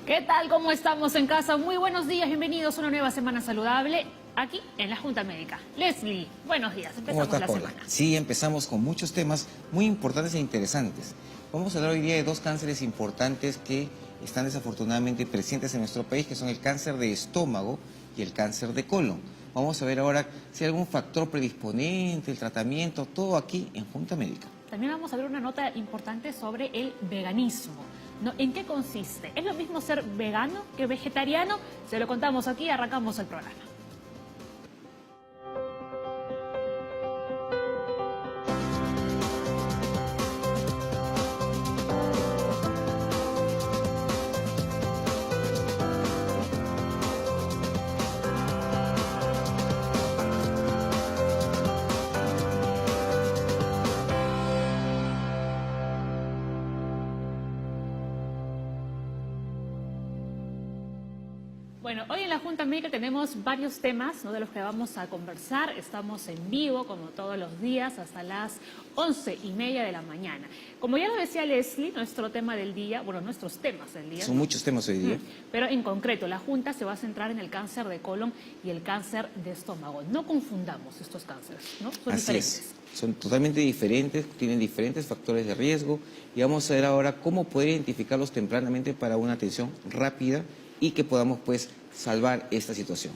¿Qué tal? ¿Cómo estamos en casa? Muy buenos días, bienvenidos a una nueva semana saludable aquí en la Junta Médica. Leslie, buenos días, empezamos ¿Cómo está, la Paula? semana. Sí, empezamos con muchos temas muy importantes e interesantes. Vamos a hablar hoy día de dos cánceres importantes que están desafortunadamente presentes en nuestro país, que son el cáncer de estómago y el cáncer de colon. Vamos a ver ahora si hay algún factor predisponente, el tratamiento, todo aquí en Junta Médica. También vamos a ver una nota importante sobre el veganismo. ¿No? ¿En qué consiste? ¿Es lo mismo ser vegano que vegetariano? Se lo contamos aquí, arrancamos el programa. Bueno, hoy en la Junta Médica tenemos varios temas, ¿no?, de los que vamos a conversar. Estamos en vivo, como todos los días, hasta las 11:30 de la mañana. Como ya lo decía Leslie, nuestro tema del día, bueno, nuestros temas del día. Son muchos temas hoy día. Pero en concreto, la Junta se va a centrar en el cáncer de colon y el cáncer de estómago. No confundamos estos cánceres, ¿no? Son Así diferentes. es. Son totalmente diferentes, tienen diferentes factores de riesgo y vamos a ver ahora cómo poder identificarlos tempranamente para una atención rápida y que podamos pues salvar esta situación.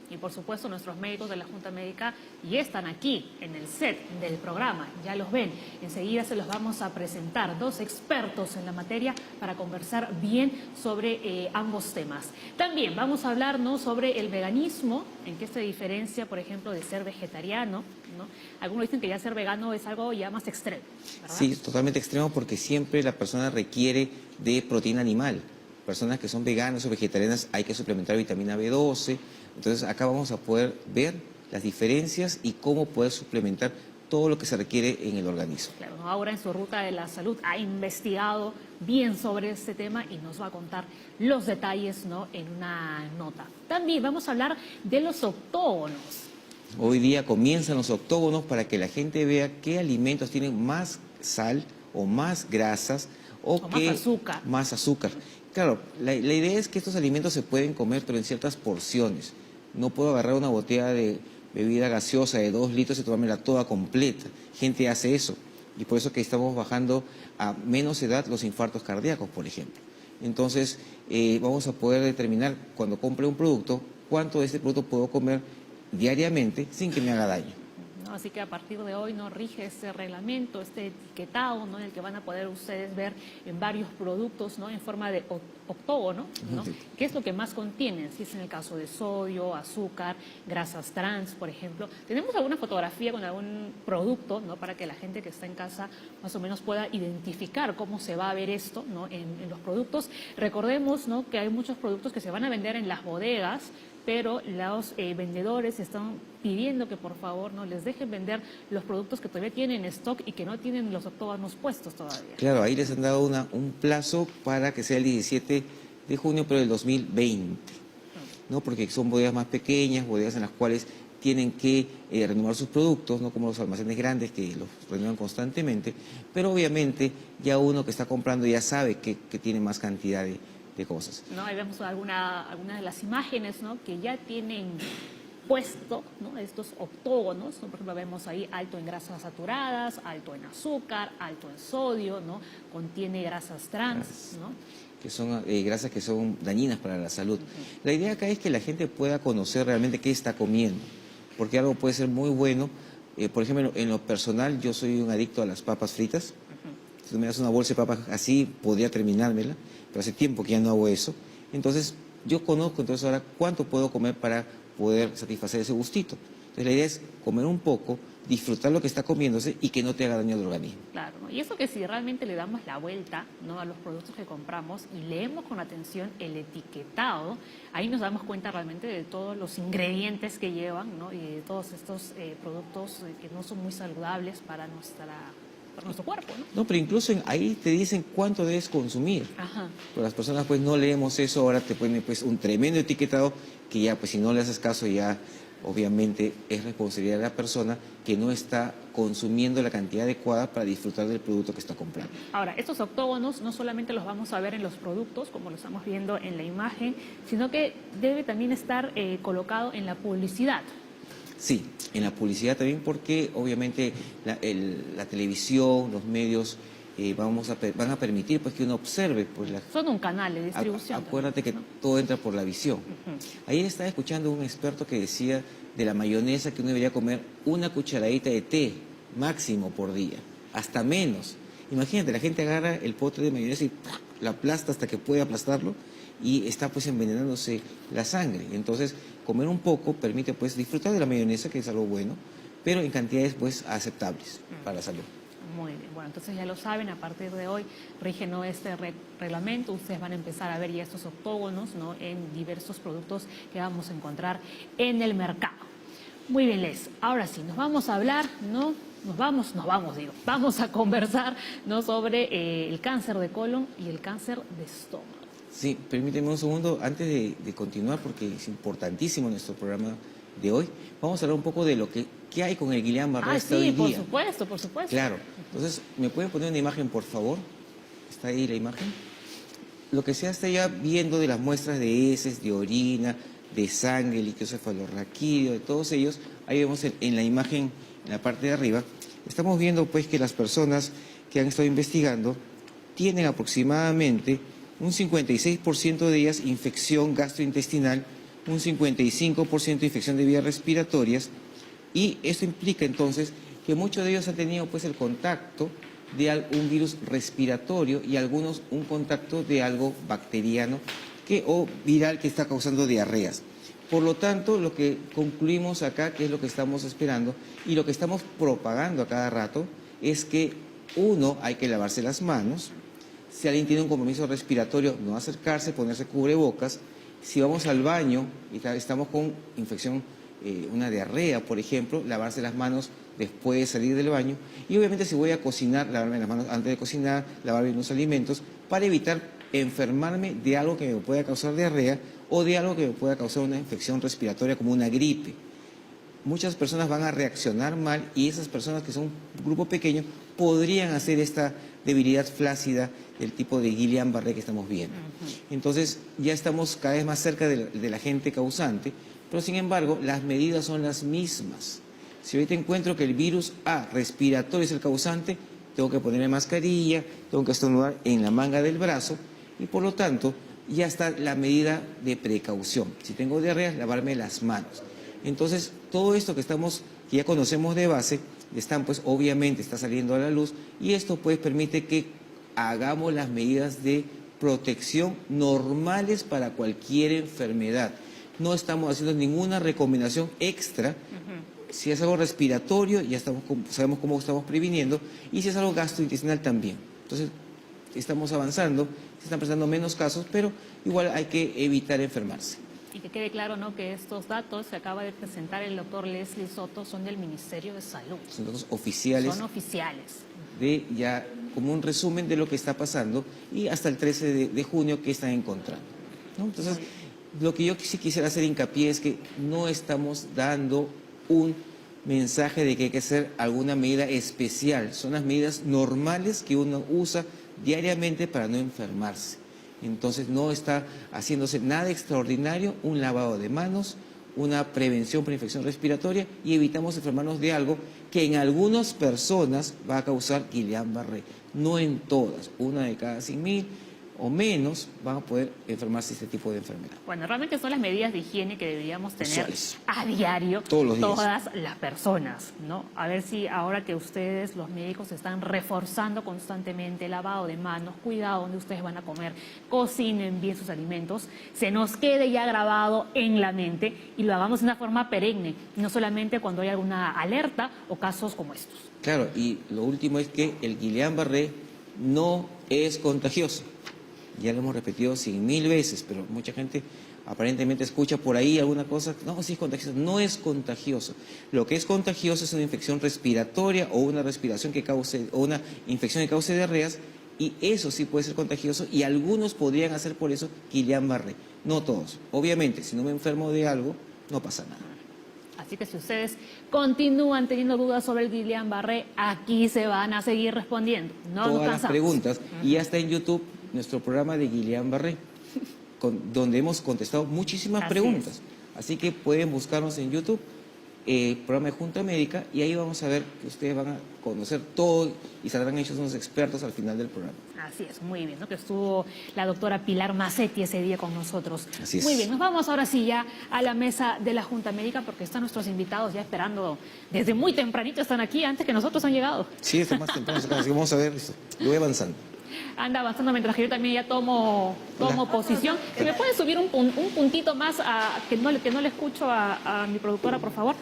Y por supuesto nuestros médicos de la Junta Médica ya están aquí en el set del programa, ya los ven. Enseguida se los vamos a presentar, dos expertos en la materia para conversar bien sobre ambos temas. También vamos a hablar, ¿no?, sobre el veganismo, en qué se diferencia, por ejemplo, de ser vegetariano, ¿no? Algunos dicen que ya ser vegano es algo ya más extremo, ¿verdad? Sí, totalmente extremo porque siempre la persona requiere de proteína animal. Personas que son veganas o vegetarianas hay que suplementar vitamina B12. Entonces acá vamos a poder ver las diferencias y cómo poder suplementar todo lo que se requiere en el organismo. Claro, ¿no? Ahora en su ruta de la salud ha investigado bien sobre este tema y nos va a contar los detalles, ¿no?, en una nota. También vamos a hablar de los octógonos. Hoy día comienzan los octógonos para que la gente vea qué alimentos tienen más sal o más grasas o más azúcar. Más azúcar. Claro, la idea es que estos alimentos se pueden comer, pero en ciertas porciones. No puedo agarrar una botella de bebida gaseosa de 2 litros y tomármela toda completa. Gente hace eso. Y por eso que estamos bajando a menos edad los infartos cardíacos, por ejemplo. Entonces, vamos a poder determinar, cuando compre un producto, cuánto de este producto puedo comer diariamente sin que me haga daño. Así que a partir de hoy no rige este reglamento, este etiquetado, ¿no?, en el que van a poder ustedes ver en varios productos, ¿no?, en forma de octógono, ¿no? ¿Qué es lo que más contienen? Si es en el caso de sodio, azúcar, grasas trans, por ejemplo. ¿Tenemos alguna fotografía con algún producto, ¿no?, para que la gente que está en casa más o menos pueda identificar cómo se va a ver esto, ¿no?, en los productos? Recordemos, ¿no?, que hay muchos productos que se van a vender en las bodegas, pero los vendedores están pidiendo que por favor no les dejen vender los productos que todavía tienen en stock y que no tienen los octógonos puestos todavía. Claro, ahí les han dado un plazo para que sea el 17 de junio, pero del 2020, ¿no? Porque son bodegas más pequeñas, bodegas en las cuales tienen que renovar sus productos, no como los almacenes grandes que los renuevan constantemente, pero obviamente ya uno que está comprando ya sabe que tiene más cantidad de cosas. No, ahí vemos algunas de las imágenes, ¿no?, que ya tienen puesto, ¿no?, estos octógonos, ¿no? Por ejemplo, vemos ahí alto en grasas saturadas, alto en azúcar, alto en sodio, ¿no?, contiene grasas trans, ¿no?, que son grasas que son dañinas para la salud. La idea acá es que la gente pueda conocer realmente qué está comiendo, porque algo puede ser muy bueno. Por ejemplo, en lo personal, yo soy un adicto a las papas fritas. Si tú me das una bolsa de papas así, podría terminármela, pero hace tiempo que ya no hago eso. Entonces, yo conozco entonces ahora cuánto puedo comer para poder satisfacer ese gustito. Entonces, la idea es comer un poco, disfrutar lo que está comiéndose y que no te haga daño al organismo. Claro, ¿no? Y eso que si realmente le damos la vuelta, ¿no?, a los productos que compramos y leemos con atención el etiquetado, ahí nos damos cuenta realmente de todos los ingredientes que llevan, ¿no?, y de todos estos productos que no son muy saludables para nuestro cuerpo, ¿no? No, pero incluso ahí te dicen cuánto debes consumir. Ajá. Pero las personas pues no leemos eso, ahora te ponen pues un tremendo etiquetado que ya pues si no le haces caso ya obviamente es responsabilidad de la persona que no está consumiendo la cantidad adecuada para disfrutar del producto que está comprando. Ahora, estos octógonos no solamente los vamos a ver en los productos, como lo estamos viendo en la imagen, sino que debe también estar colocado en la publicidad. Sí, en la publicidad también, porque obviamente la televisión, los medios van a permitir pues que uno observe pues son un canal de distribución. Acuérdate también, que todo entra por la visión. Ayer estaba escuchando un experto que decía de la mayonesa que uno debería comer una cucharadita de té máximo por día, hasta menos. Imagínate, la gente agarra el pote de mayonesa y la aplasta hasta que puede aplastarlo y está pues envenenándose la sangre. Entonces, comer un poco permite pues disfrutar de la mayonesa, que es algo bueno, pero en cantidades pues aceptables para la salud. Muy bien, bueno, entonces ya lo saben, a partir de hoy rige ¿no? este reglamento, ustedes van a empezar a ver ya estos octógonos, ¿no? En diversos productos que vamos a encontrar en el mercado. Muy bien, Les, ahora sí, nos vamos a hablar, ¿no? Vamos a conversar, ¿no? Sobre el cáncer de colon y el cáncer de estómago. Sí, permíteme un segundo antes de continuar, porque es importantísimo nuestro programa de hoy. Vamos a hablar un poco de lo que hay con el Guillain-Barré hasta hoy día. Por supuesto. Claro. Entonces, ¿me pueden poner una imagen, por favor? ¿Está ahí la imagen? Lo que se está ya viendo de las muestras de heces, de orina, de sangre, líquido cefalorraquídeo, de todos ellos, ahí vemos en la imagen, en la parte de arriba, estamos viendo pues que las personas que han estado investigando tienen aproximadamente un 56% de ellas infección gastrointestinal, un 55% de infección de vías respiratorias, y esto implica entonces que muchos de ellos han tenido pues el contacto de un virus respiratorio y algunos un contacto de algo bacteriano o viral que está causando diarreas. Por lo tanto, lo que concluimos acá, que es lo que estamos esperando y lo que estamos propagando a cada rato, es que hay que lavarse las manos. Si alguien tiene un compromiso respiratorio, no acercarse, ponerse cubrebocas. Si vamos al baño y estamos con infección, una diarrea, por ejemplo, lavarse las manos después de salir del baño. Y obviamente si voy a cocinar, lavarme las manos antes de cocinar, lavar bien los alimentos, para evitar enfermarme de algo que me pueda causar diarrea o de algo que me pueda causar una infección respiratoria como una gripe. Muchas personas van a reaccionar mal y esas personas que son un grupo pequeño podrían hacer esta debilidad flácida del tipo de Guillain-Barré que estamos viendo. Entonces ya estamos cada vez más cerca del agente causante, pero sin embargo las medidas son las mismas. Si ahorita encuentro que el virus A respiratorio es el causante, tengo que ponerme mascarilla, tengo que estornudar en la manga del brazo y por lo tanto ya está la medida de precaución. Si tengo diarrea, lavarme las manos. Entonces, todo esto que ya conocemos de base, pues obviamente está saliendo a la luz y esto pues permite que hagamos las medidas de protección normales para cualquier enfermedad. No estamos haciendo ninguna recomendación extra. Si es algo respiratorio, ya sabemos cómo estamos previniendo, y si es algo gastrointestinal también. Entonces, estamos avanzando, se están presentando menos casos, pero igual hay que evitar enfermarse. Y que quede claro, ¿no?, que estos datos que acaba de presentar el doctor Leslie Soto son del Ministerio de Salud. Son datos oficiales. Son oficiales. Ya como un resumen de lo que está pasando y hasta el 13 de junio que están encontrando, ¿no? Entonces, lo que yo sí quisiera hacer hincapié es que no estamos dando un mensaje de que hay que hacer alguna medida especial. Son las medidas normales que uno usa diariamente para no enfermarse. Entonces no está haciéndose nada extraordinario, un lavado de manos, una prevención para infección respiratoria y evitamos enfermarnos de algo que en algunas personas va a causar Guillain-Barré, no en todas, una de cada 100.000 o menos van a poder enfermarse de este tipo de enfermedad. Bueno, realmente son las medidas de higiene que deberíamos tener sociales, a diario, todos los días, todas las personas, ¿no? A ver si ahora que ustedes, los médicos, están reforzando constantemente el lavado de manos, cuidado donde ustedes van a comer, cocinen bien sus alimentos, se nos quede ya grabado en la mente y lo hagamos de una forma perenne, no solamente cuando hay alguna alerta o casos como estos. Claro, y lo último es que el Guillain-Barré no es contagioso. Ya lo hemos repetido 100.000 veces, pero mucha gente aparentemente escucha por ahí alguna cosa. No, sí es contagioso. No es contagioso. Lo que es contagioso es una infección respiratoria o una infección que cause diarreas, y eso sí puede ser contagioso y algunos podrían hacer por eso Guillain-Barré. No todos. Obviamente, si no me enfermo de algo, no pasa nada. Así que si ustedes continúan teniendo dudas sobre el Guillain-Barré, aquí se van a seguir respondiendo. No nos todas las cansamos. preguntas. Y ya está en YouTube nuestro programa de Guillain-Barré, donde hemos contestado muchísimas Así preguntas. Así que pueden buscarnos en YouTube, programa de Junta Médica, y ahí vamos a ver que ustedes van a conocer todo y saldrán hechos unos expertos al final del programa. Así es, muy bien, ¿no? Que estuvo la doctora Pilar Macetti ese día con nosotros. Así es. Muy bien, nos vamos ahora sí ya a la mesa de la Junta Médica porque están nuestros invitados ya esperando. Desde muy tempranito están aquí, antes que nosotros han llegado. Sí, está más temprano, así que vamos a ver esto. Yo voy avanzando. Anda avanzando mientras que yo también ya tomo posición. Si me pueden subir un puntito más que no le escucho a mi productora, por favor.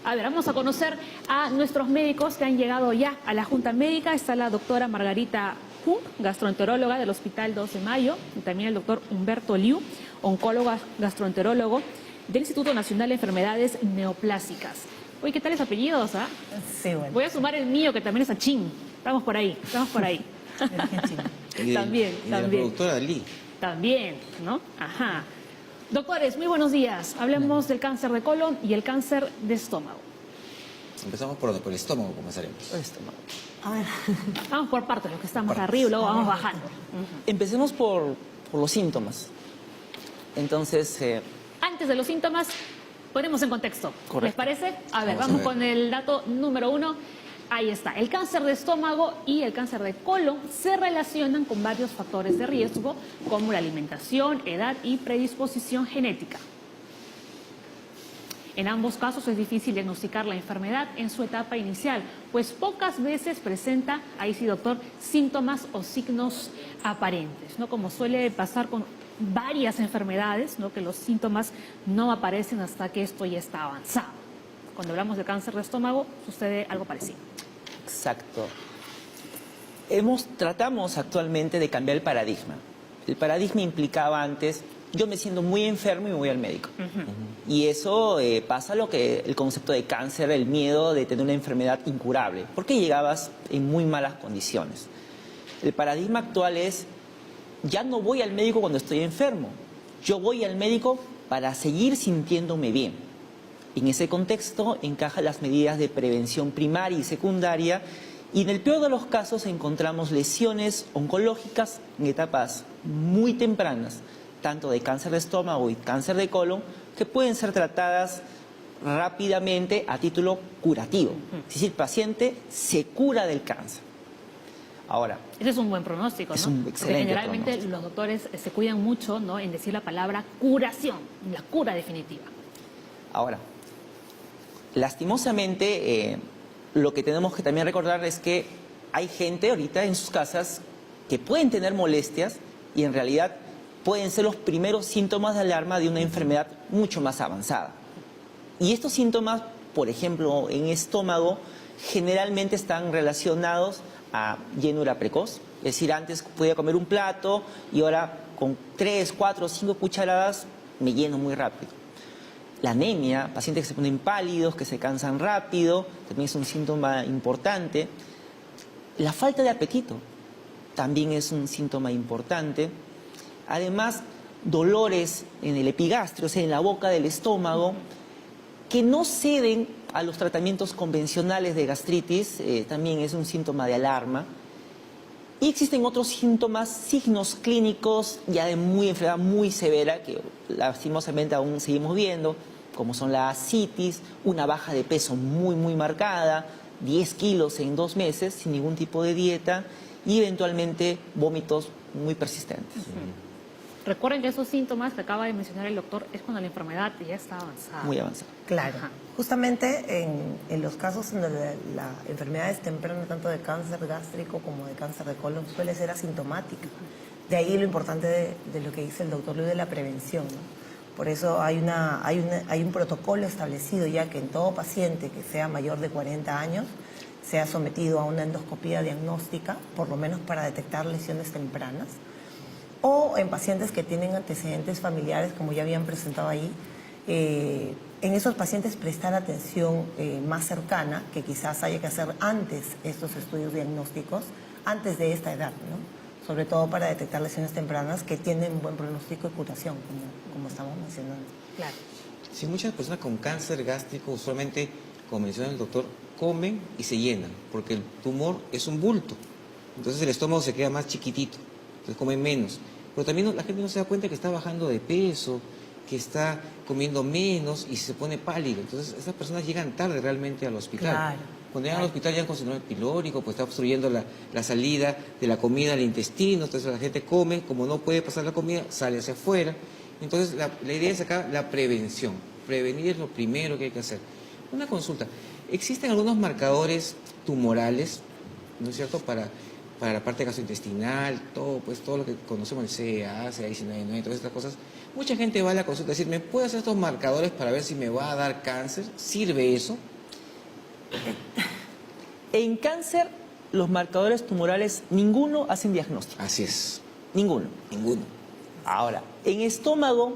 A ver, vamos a conocer a nuestros médicos que han llegado ya a la Junta Médica. Está la doctora Margarita Jung, gastroenteróloga del Hospital 2 de Mayo, y también el doctor Humberto Liu, oncólogo gastroenterólogo del Instituto Nacional de Enfermedades Neoplásicas. Oye, ¿qué tal esos apellidos? Ah? Sí, bueno. Voy a sumar el mío, que también es Achín. Estamos por ahí, estamos por ahí. También, y de la productora Lee. También, ¿no? Ajá. Doctores, muy buenos días. Hablemos del cáncer de colon y el cáncer de estómago. Empezamos por el estómago, comenzaremos. El estómago. A ver. Vamos por partes, los que estamos arriba y luego vamos bajando. Empecemos por los síntomas. Entonces, Antes de los síntomas, ponemos en contexto. Correcto. ¿Les parece? A ver, Vamos a vamos ver. con el dato número 1. Ahí está. El cáncer de estómago y el cáncer de colon se relacionan con varios factores de riesgo, como la alimentación, edad y predisposición genética. En ambos casos es difícil diagnosticar la enfermedad en su etapa inicial, pues pocas veces presenta, ahí sí doctor, síntomas o signos aparentes, ¿no? Como suele pasar con varias enfermedades, ¿no? Que los síntomas no aparecen hasta que esto ya está avanzado. Cuando hablamos de cáncer de estómago sucede algo parecido. exacto. Tratamos actualmente de cambiar el paradigma. El paradigma implicaba antes, yo me siento muy enfermo y me voy al médico. Y eso pasa lo que el concepto de cáncer, el miedo de tener una enfermedad incurable, porque llegabas en muy malas condiciones. El paradigma actual es, ya no voy al médico cuando estoy enfermo, yo voy al médico para seguir sintiéndome bien. En ese contexto encajan las medidas de prevención primaria y secundaria, y en el peor de los casos encontramos lesiones oncológicas en etapas muy tempranas, tanto de cáncer de estómago y cáncer de colon, que pueden ser tratadas rápidamente a título curativo. Es decir, el paciente se cura del cáncer. Ahora, Ese es un buen pronóstico, ¿no? Es un Porque excelente generalmente pronóstico. los doctores se cuidan mucho, ¿no? En decir la palabra curación, la cura definitiva. Ahora, lastimosamente, lo que tenemos que también recordar es que hay gente ahorita en sus casas que pueden tener molestias y en realidad pueden ser los primeros síntomas de alarma de una enfermedad mucho más avanzada. Y estos síntomas, por ejemplo, en estómago, generalmente están relacionados a llenura precoz. Es decir, antes podía comer un plato y ahora con 3, 4, 5 cucharadas me lleno muy rápido. La anemia, pacientes que se ponen pálidos, que se cansan rápido, también es un síntoma importante. La falta de apetito también es un síntoma importante. Además, dolores en el epigastrio, o sea, en la boca del estómago, que no ceden a los tratamientos convencionales de gastritis, también es un síntoma de alarma. Y existen otros síntomas, signos clínicos ya de enfermedad muy severa, que lastimosamente aún seguimos viendo, como son la ascitis, una baja de peso muy, muy marcada, 10 kilos en 2 meses, sin ningún tipo de dieta, y eventualmente vómitos muy persistentes. Recuerden que esos síntomas que acaba de mencionar el doctor es cuando la enfermedad ya está avanzada. Muy avanzado. Claro. Ajá. Justamente en los casos en donde la enfermedad es temprana, tanto de cáncer gástrico como de cáncer de colon, suele ser asintomática. De ahí lo importante de lo que dice el doctor Luis de la prevención, ¿no? Por eso hay un protocolo establecido ya que en todo paciente que sea mayor de 40 años sea sometido a una endoscopía diagnóstica, por lo menos para detectar lesiones tempranas, o en pacientes que tienen antecedentes familiares, como ya habían presentado ahí, en esos pacientes prestar atención más cercana, que quizás haya que hacer antes estos estudios diagnósticos, antes de esta edad, ¿no? Sobre todo para detectar lesiones tempranas que tienen buen pronóstico y curación, como estamos mencionando. Claro. Sí, muchas personas con cáncer gástrico usualmente, como menciona el doctor, comen y se llenan, porque el tumor es un bulto. Entonces el estómago se queda más chiquitito, entonces comen menos. Pero también la gente no se da cuenta que está bajando de peso, que está comiendo menos y se pone pálido. Entonces esas personas llegan tarde realmente al hospital. Claro, Cuando llegan al hospital llegan con síndrome pilórico, pues está obstruyendo la salida de la comida al intestino, entonces la gente come, como no puede pasar la comida, sale hacia afuera. Entonces la idea es acá la prevención. Prevenir es lo primero que hay que hacer. Una consulta. ¿Existen algunos marcadores tumorales, ¿no es cierto?, para la parte gastrointestinal, todo lo que conocemos, el CA, CA19, todas estas cosas? Mucha gente va a la consulta a decir, ¿me puedo hacer estos marcadores para ver si me va a dar cáncer? ¿Sirve eso? En cáncer, los marcadores tumorales, ninguno hacen diagnóstico. Así es. Ninguno. Ninguno. Ahora, en estómago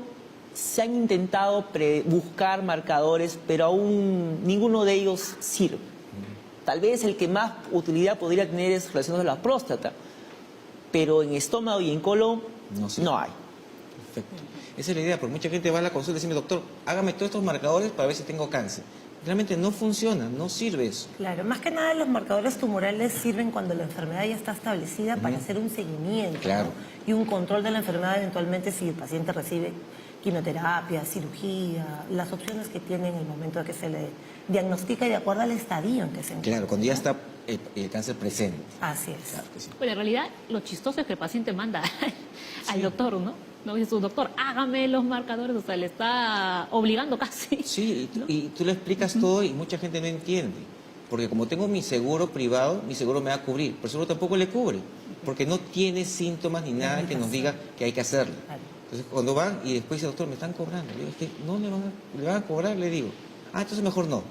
se han intentado buscar marcadores, pero aún ninguno de ellos sirve. Tal vez el que más utilidad podría tener es relacionado a la próstata, pero en estómago y en colon no hay. Perfecto. Esa es la idea, porque mucha gente va a la consulta y dice, doctor, hágame todos estos marcadores para ver si tengo cáncer. Realmente no funciona, no sirve eso. Claro, más que nada los marcadores tumorales sirven cuando la enfermedad ya está establecida para hacer un seguimiento, Claro. ¿no? Y un control de la enfermedad eventualmente si el paciente recibe quimioterapia, cirugía, las opciones que tiene en el momento de que se le diagnostica y de acuerdo al estadio en que se encuentra. Claro, cuando ya ¿no? está el cáncer presente. Así es. Claro que sí. Bueno, en realidad lo chistoso es que el paciente manda al doctor, ¿no? No dice su doctor, hágame los marcadores, o sea, le está obligando casi. Sí, y tú le explicas todo y mucha gente no entiende. Porque como tengo mi seguro privado, mi seguro me va a cubrir, pero el seguro tampoco le cubre, porque no tiene síntomas ni nada que nos diga que hay que hacerlo. Claro. Entonces cuando van y después dice, doctor, me están cobrando. Le digo, es que no le van a cobrar, le digo. Ah, entonces mejor no.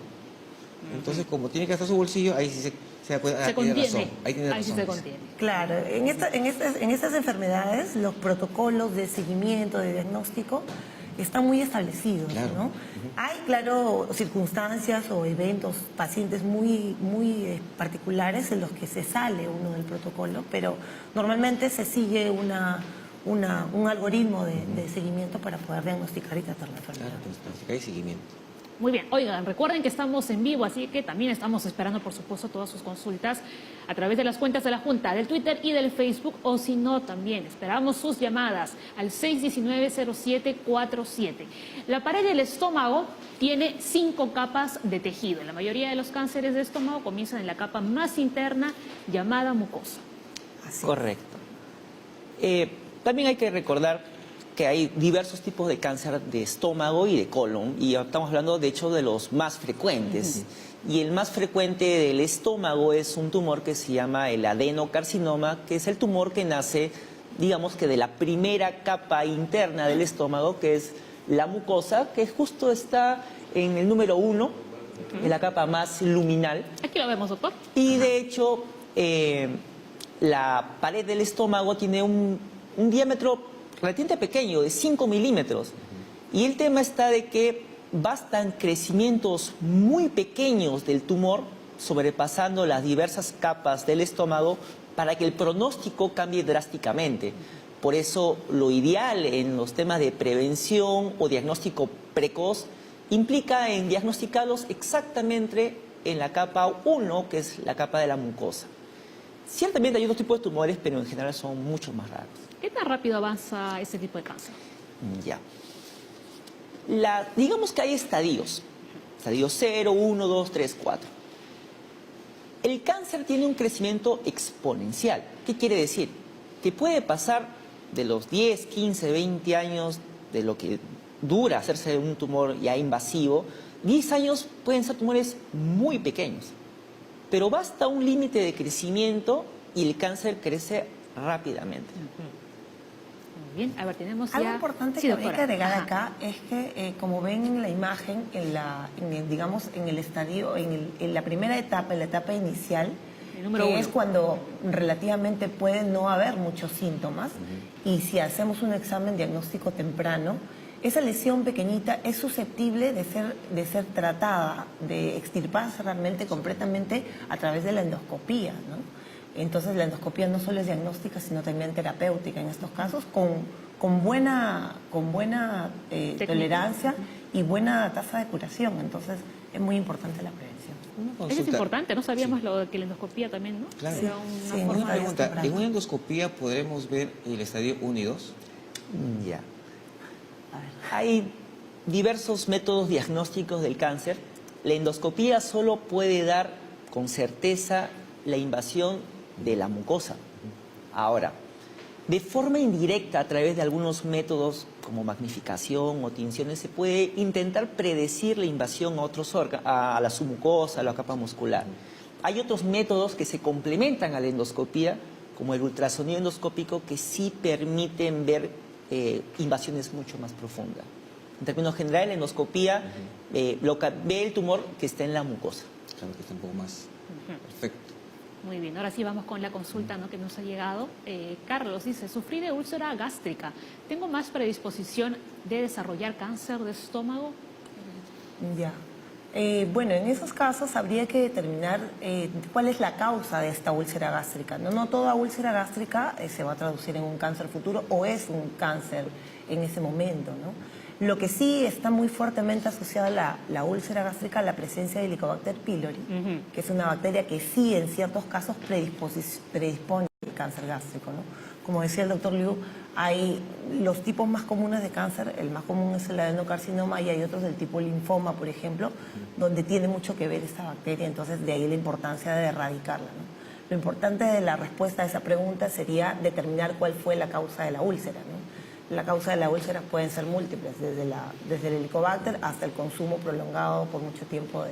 Entonces como tiene que gastar su bolsillo, ahí sí se da cuenta, Se tiene contiene, razón. Ahí tiene ahí sí razón. se contiene. Claro, en estas enfermedades los protocolos de seguimiento, de diagnóstico, están muy establecidos, Claro. ¿no? Hay, claro, circunstancias o eventos, pacientes muy particulares en los que se sale uno del protocolo, pero normalmente se sigue un algoritmo de seguimiento para poder diagnosticar y tratar la enfermedad. Claro, pues hay seguimiento. Muy bien, oigan, recuerden que estamos en vivo, así que también estamos esperando, por supuesto, todas sus consultas a través de las cuentas de la Junta, del Twitter y del Facebook, o si no, también esperamos sus llamadas al 619-0747. La pared del estómago tiene 5 capas de tejido. La mayoría de los cánceres de estómago comienzan en la capa más interna, llamada mucosa. Así. Correcto. También hay que recordar que hay diversos tipos de cáncer de estómago y de colon, y estamos hablando de hecho de los más frecuentes. Y el más frecuente del estómago es un tumor que se llama el adenocarcinoma, que es el tumor que nace, digamos que de la primera capa interna del estómago, que es la mucosa, que justo está en el número 1, en la capa más luminal. Aquí lo vemos, doctor. Y de hecho, la pared del estómago tiene un diámetro relativamente pequeño, de 5 milímetros. Y el tema está de que bastan crecimientos muy pequeños del tumor, sobrepasando las diversas capas del estómago, para que el pronóstico cambie drásticamente. Por eso, lo ideal en los temas de prevención o diagnóstico precoz implica en diagnosticarlos exactamente en la capa 1, que es la capa de la mucosa. Ciertamente hay otros tipos de tumores, pero en general son mucho más raros. ¿Qué tan rápido avanza ese tipo de cáncer? Ya. Digamos que hay estadios. Estadio 0, 1, 2, 3, 4. El cáncer tiene un crecimiento exponencial. ¿Qué quiere decir? Que puede pasar de los 10, 15, 20 años de lo que dura hacerse un tumor ya invasivo. 10 años pueden ser tumores muy pequeños. Pero basta un límite de crecimiento y el cáncer crece rápidamente. Muy bien, a ver, tenemos ya... Algo importante Sí, que habría doctora. que agregar Ajá. acá es que, como ven en la imagen, digamos, en el estadio, en la primera etapa, en la etapa inicial, El número que 1. es cuando relativamente puede no haber muchos síntomas, y si hacemos un examen diagnóstico temprano, esa lesión pequeñita es susceptible de ser tratada, de extirparse realmente completamente a través de la endoscopía, ¿no? Entonces la endoscopía no solo es diagnóstica, sino también terapéutica en estos casos, con buena tolerancia y buena tasa de curación. Entonces es muy importante la prevención. Una Eso es consulta. importante, no sabíamos lo de que la endoscopía también, ¿no? Claro. Era una Sí, forma Una no de... pregunta, temprano. ¿en una endoscopía podremos ver el estadio 1 y 2? Ya. Hay diversos métodos diagnósticos del cáncer. La endoscopía solo puede dar con certeza la invasión de la mucosa. Ahora, de forma indirecta, a través de algunos métodos como magnificación o tinciones, se puede intentar predecir la invasión a otros órganos, a la submucosa, a la capa muscular. Hay otros métodos que se complementan a la endoscopía, como el ultrasonido endoscópico, que sí permiten ver invasiones mucho más profundas. En términos generales, la endoscopía ve el tumor que está en la mucosa. Claro que está un poco más. Perfecto. Muy bien, ahora sí vamos con la consulta, ¿no?, que nos ha llegado. Carlos dice, sufrí de úlcera gástrica. ¿Tengo más predisposición de desarrollar cáncer de estómago? Ya. Bueno, en esos casos habría que determinar cuál es la causa de esta úlcera gástrica. No toda úlcera gástrica se va a traducir en un cáncer futuro o es un cáncer en ese momento, ¿no? Lo que sí está muy fuertemente asociada la úlcera gástrica a la presencia de Helicobacter pylori, que es una bacteria que sí en ciertos casos predispone al cáncer gástrico, ¿no? Como decía el doctor Liu, hay los tipos más comunes de cáncer, el más común es el adenocarcinoma y hay otros del tipo linfoma, por ejemplo, donde tiene mucho que ver esta bacteria, entonces de ahí la importancia de erradicarla, ¿no? Lo importante de la respuesta a esa pregunta sería determinar cuál fue la causa de la úlcera, ¿no? La causa de la úlcera pueden ser múltiples, desde el helicobacter hasta el consumo prolongado por mucho tiempo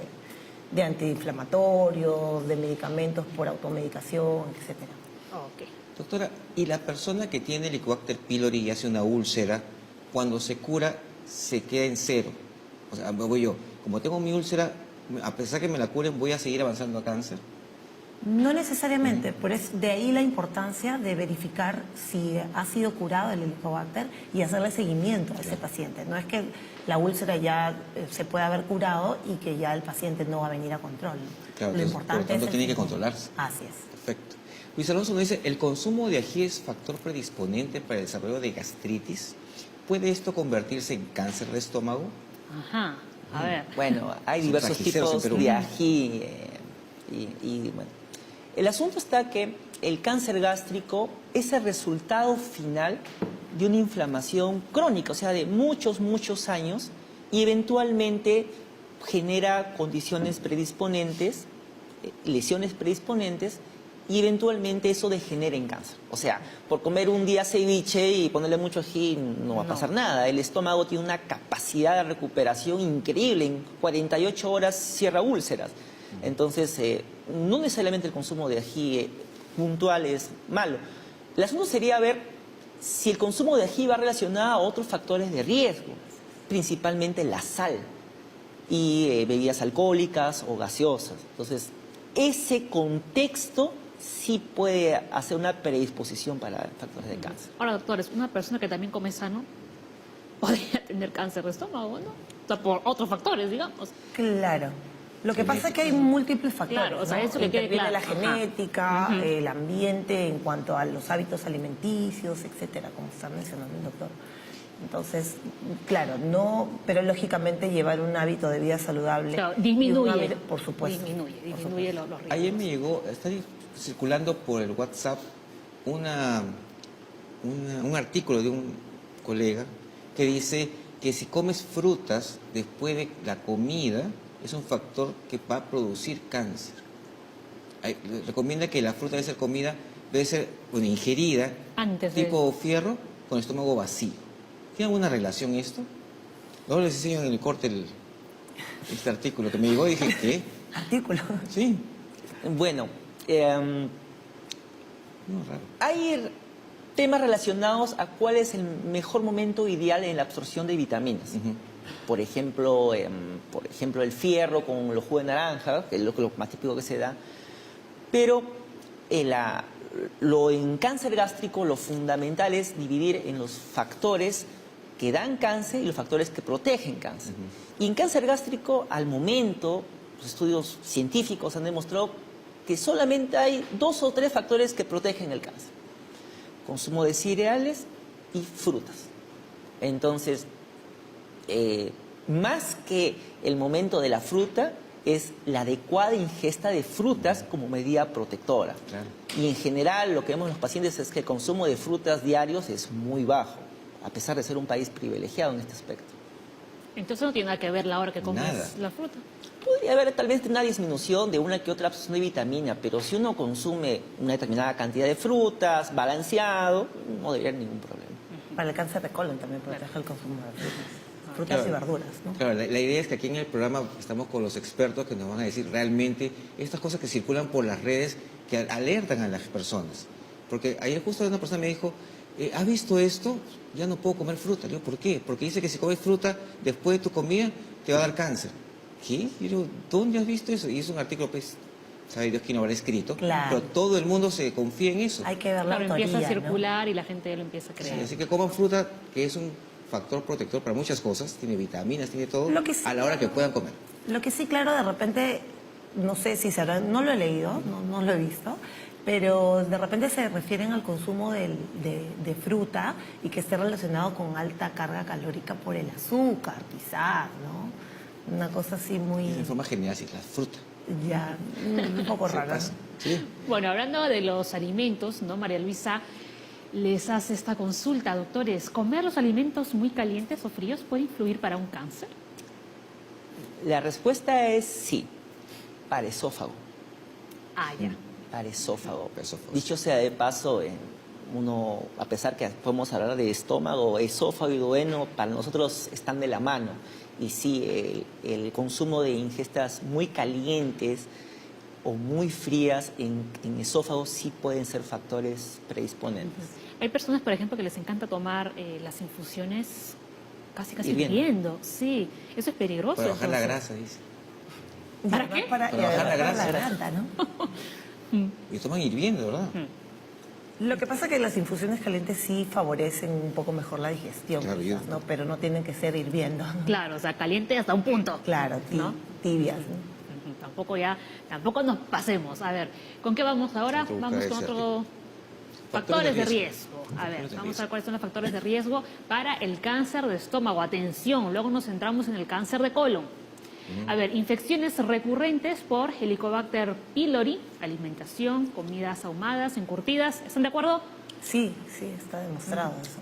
de antiinflamatorios, de medicamentos por automedicación, etcétera. Ok. Doctora, ¿y la persona que tiene Helicobacter pylori y hace una úlcera, cuando se cura, se queda en cero? O sea, voy yo, como tengo mi úlcera, a pesar que me la curen, ¿voy a seguir avanzando a cáncer? No necesariamente, por eso de ahí la importancia de verificar si ha sido curado el helicobacter y hacerle seguimiento a ese paciente. No es que la úlcera ya se pueda haber curado y que ya el paciente no va a venir a control, ¿no? Claro, Lo entonces, importante por lo tanto, es el tiene que seguimiento. controlarse. Así es. Perfecto. Luis Alonso nos dice, ¿el consumo de ají es factor predisponente para el desarrollo de gastritis? ¿Puede esto convertirse en cáncer de estómago? Ajá, a ver. Bueno, hay Son diversos tajiceros en tipos Perú. de ají bueno. El asunto está que el cáncer gástrico es el resultado final de una inflamación crónica, o sea, de muchos años, y eventualmente genera condiciones predisponentes, lesiones predisponentes, y eventualmente eso degenera en cáncer. O sea, por comer un día ceviche y ponerle mucho ají no va a pasar nada. El estómago tiene una capacidad de recuperación increíble. En 48 horas cierra úlceras. Entonces, no necesariamente el consumo de ají puntual es malo. El asunto sería ver si el consumo de ají va relacionado a otros factores de riesgo, principalmente la sal y bebidas alcohólicas o gaseosas. Entonces, ese contexto sí puede hacer una predisposición para factores de cáncer. Ahora, doctores, una persona que también come sano podría tener cáncer de estómago, ¿no? O sea, por otros factores, digamos. Claro. Lo que pasa es que hay múltiples factores. Claro, o sea, ¿no? eso que quede Interviene claro. la Ajá. genética, el ambiente en cuanto a los hábitos alimenticios, etcétera, como está mencionando el doctor. Entonces, claro, no, pero lógicamente llevar un hábito de vida saludable. Claro, y un disminuye. hábito- por supuesto. Disminuye los riesgos. Ayer me llegó, está circulando por el WhatsApp un artículo de un colega que dice que si comes frutas después de la comida es un factor que va a producir cáncer. Recomienda que la fruta debe ser comida, debe ser ingerida Antes de- tipo fierro con el estómago vacío. ¿Tiene alguna relación esto? Luego les enseño en el corte este artículo que me llegó y dije, ¿qué? Artículo. Sí, Bueno, no, raro. hay temas relacionados a cuál es el mejor momento ideal en la absorción de vitaminas. Ujú. Por ejemplo, el fierro con los jugos de naranja, que es lo más típico que se da. Pero en cáncer gástrico lo fundamental es dividir en los factores que dan cáncer y los factores que protegen cáncer. Y en cáncer gástrico, al momento, los estudios científicos han demostrado que solamente hay 2 o 3 factores que protegen el cáncer. Consumo de cereales y frutas. Entonces, más que el momento de la fruta, es la adecuada ingesta de frutas como medida protectora. Claro. Y en general lo que vemos en los pacientes es que el consumo de frutas diarios es muy bajo, a pesar de ser un país privilegiado en este aspecto. Entonces no tiene nada que ver la hora que comes Nada. la fruta. Podría haber tal vez una disminución de una que otra absorción de vitamina, pero si uno consume una determinada cantidad de frutas, balanceado, no debería haber ningún problema. Para el cáncer de colon también protege el consumo de frutas Claro. y verduras, ¿no? Claro, la idea es que aquí en el programa estamos con los expertos que nos van a decir realmente estas cosas que circulan por las redes que alertan a las personas. Porque ayer justo una persona me dijo, ¿has visto esto? Ya no puedo comer fruta. Le digo, ¿por qué? Porque dice que si comes fruta después de tu comida te va a dar cáncer. ¿Qué? Y yo digo, ¿dónde has visto eso? Y es un artículo, pues, sabe Dios quién lo habrá escrito. Claro. Pero todo el mundo se confía en eso. Hay que ver la Claro, autoría, empieza a ¿no? circular y la gente lo empieza a Sí, creer. así que coman fruta, que es un factor protector para muchas cosas, tiene vitaminas, tiene todo, Lo que sí- a la hora que puedan comer. Lo que sí, claro, de repente, no sé si será, no lo he leído, no lo he visto, pero de repente se refieren al consumo de fruta y que esté relacionado con alta carga calórica por el azúcar, quizás, ¿no? Una cosa así muy, En forma general, sí, la fruta. ya, un poco Se rara. pasa. ¿no? Sí. Bueno, hablando de los alimentos, ¿no? María Luisa les hace esta consulta, doctores. ¿Comer los alimentos muy calientes o fríos puede influir para un cáncer? La respuesta es sí, para esófago. Ah, ya. Para esófago. Esófago. Dicho sea de paso, uno, a pesar que podemos hablar de estómago, esófago y duodeno, para nosotros están de la mano. Y sí, el consumo de ingestas muy calientes o muy frías en esófago sí pueden ser factores predisponentes. Hay personas, por ejemplo, que les encanta tomar las infusiones casi Hirviendo. hirviendo. Sí, eso es peligroso. Para bajar la entonces. grasa, dice. Y ¿Para además qué? Para Para bajar la para grasa. garganta, ¿no? Y toman hirviendo, ¿verdad? Lo que pasa es que las infusiones calientes sí favorecen un poco mejor la digestión, Claro, quizás, yo- ¿no? Pero no tienen que ser hirviendo, ¿no? Claro, o sea, caliente hasta un punto. Claro, ¿no? tibias, ¿no? Ujú, tampoco nos pasemos. A ver, ¿con qué vamos ahora? Hay que buscar Vamos con ese otro... Factores de riesgo. A ver, Factores de vamos a riesgo. ver cuáles son los factores de riesgo para el cáncer de estómago. Atención, luego nos centramos en el cáncer de colon. A ver, infecciones recurrentes por Helicobacter pylori, alimentación, comidas ahumadas, encurtidas. ¿Están de acuerdo? Sí, sí, está demostrado eso.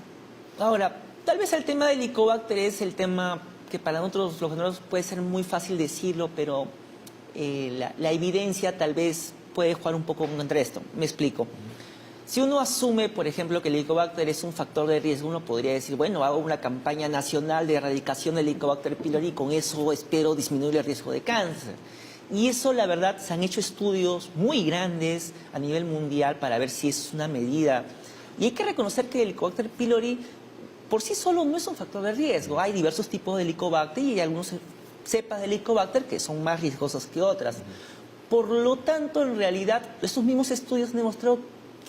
Ahora, tal vez el tema del Helicobacter es el tema que para nosotros los generales puede ser muy fácil decirlo, pero la evidencia tal vez puede jugar un poco contra esto. Me explico. Si uno asume, por ejemplo, que el Helicobacter es un factor de riesgo, uno podría decir, bueno, hago una campaña nacional de erradicación del Helicobacter pylori y con eso espero disminuir el riesgo de cáncer. Y eso, la verdad, se han hecho estudios muy grandes a nivel mundial para ver si es una medida. Y hay que reconocer que el Helicobacter pylori por sí solo no es un factor de riesgo. Hay diversos tipos de Helicobacter y hay algunos cepas de Helicobacter que son más riesgosas que otras. Por lo tanto, en realidad, estos mismos estudios han demostrado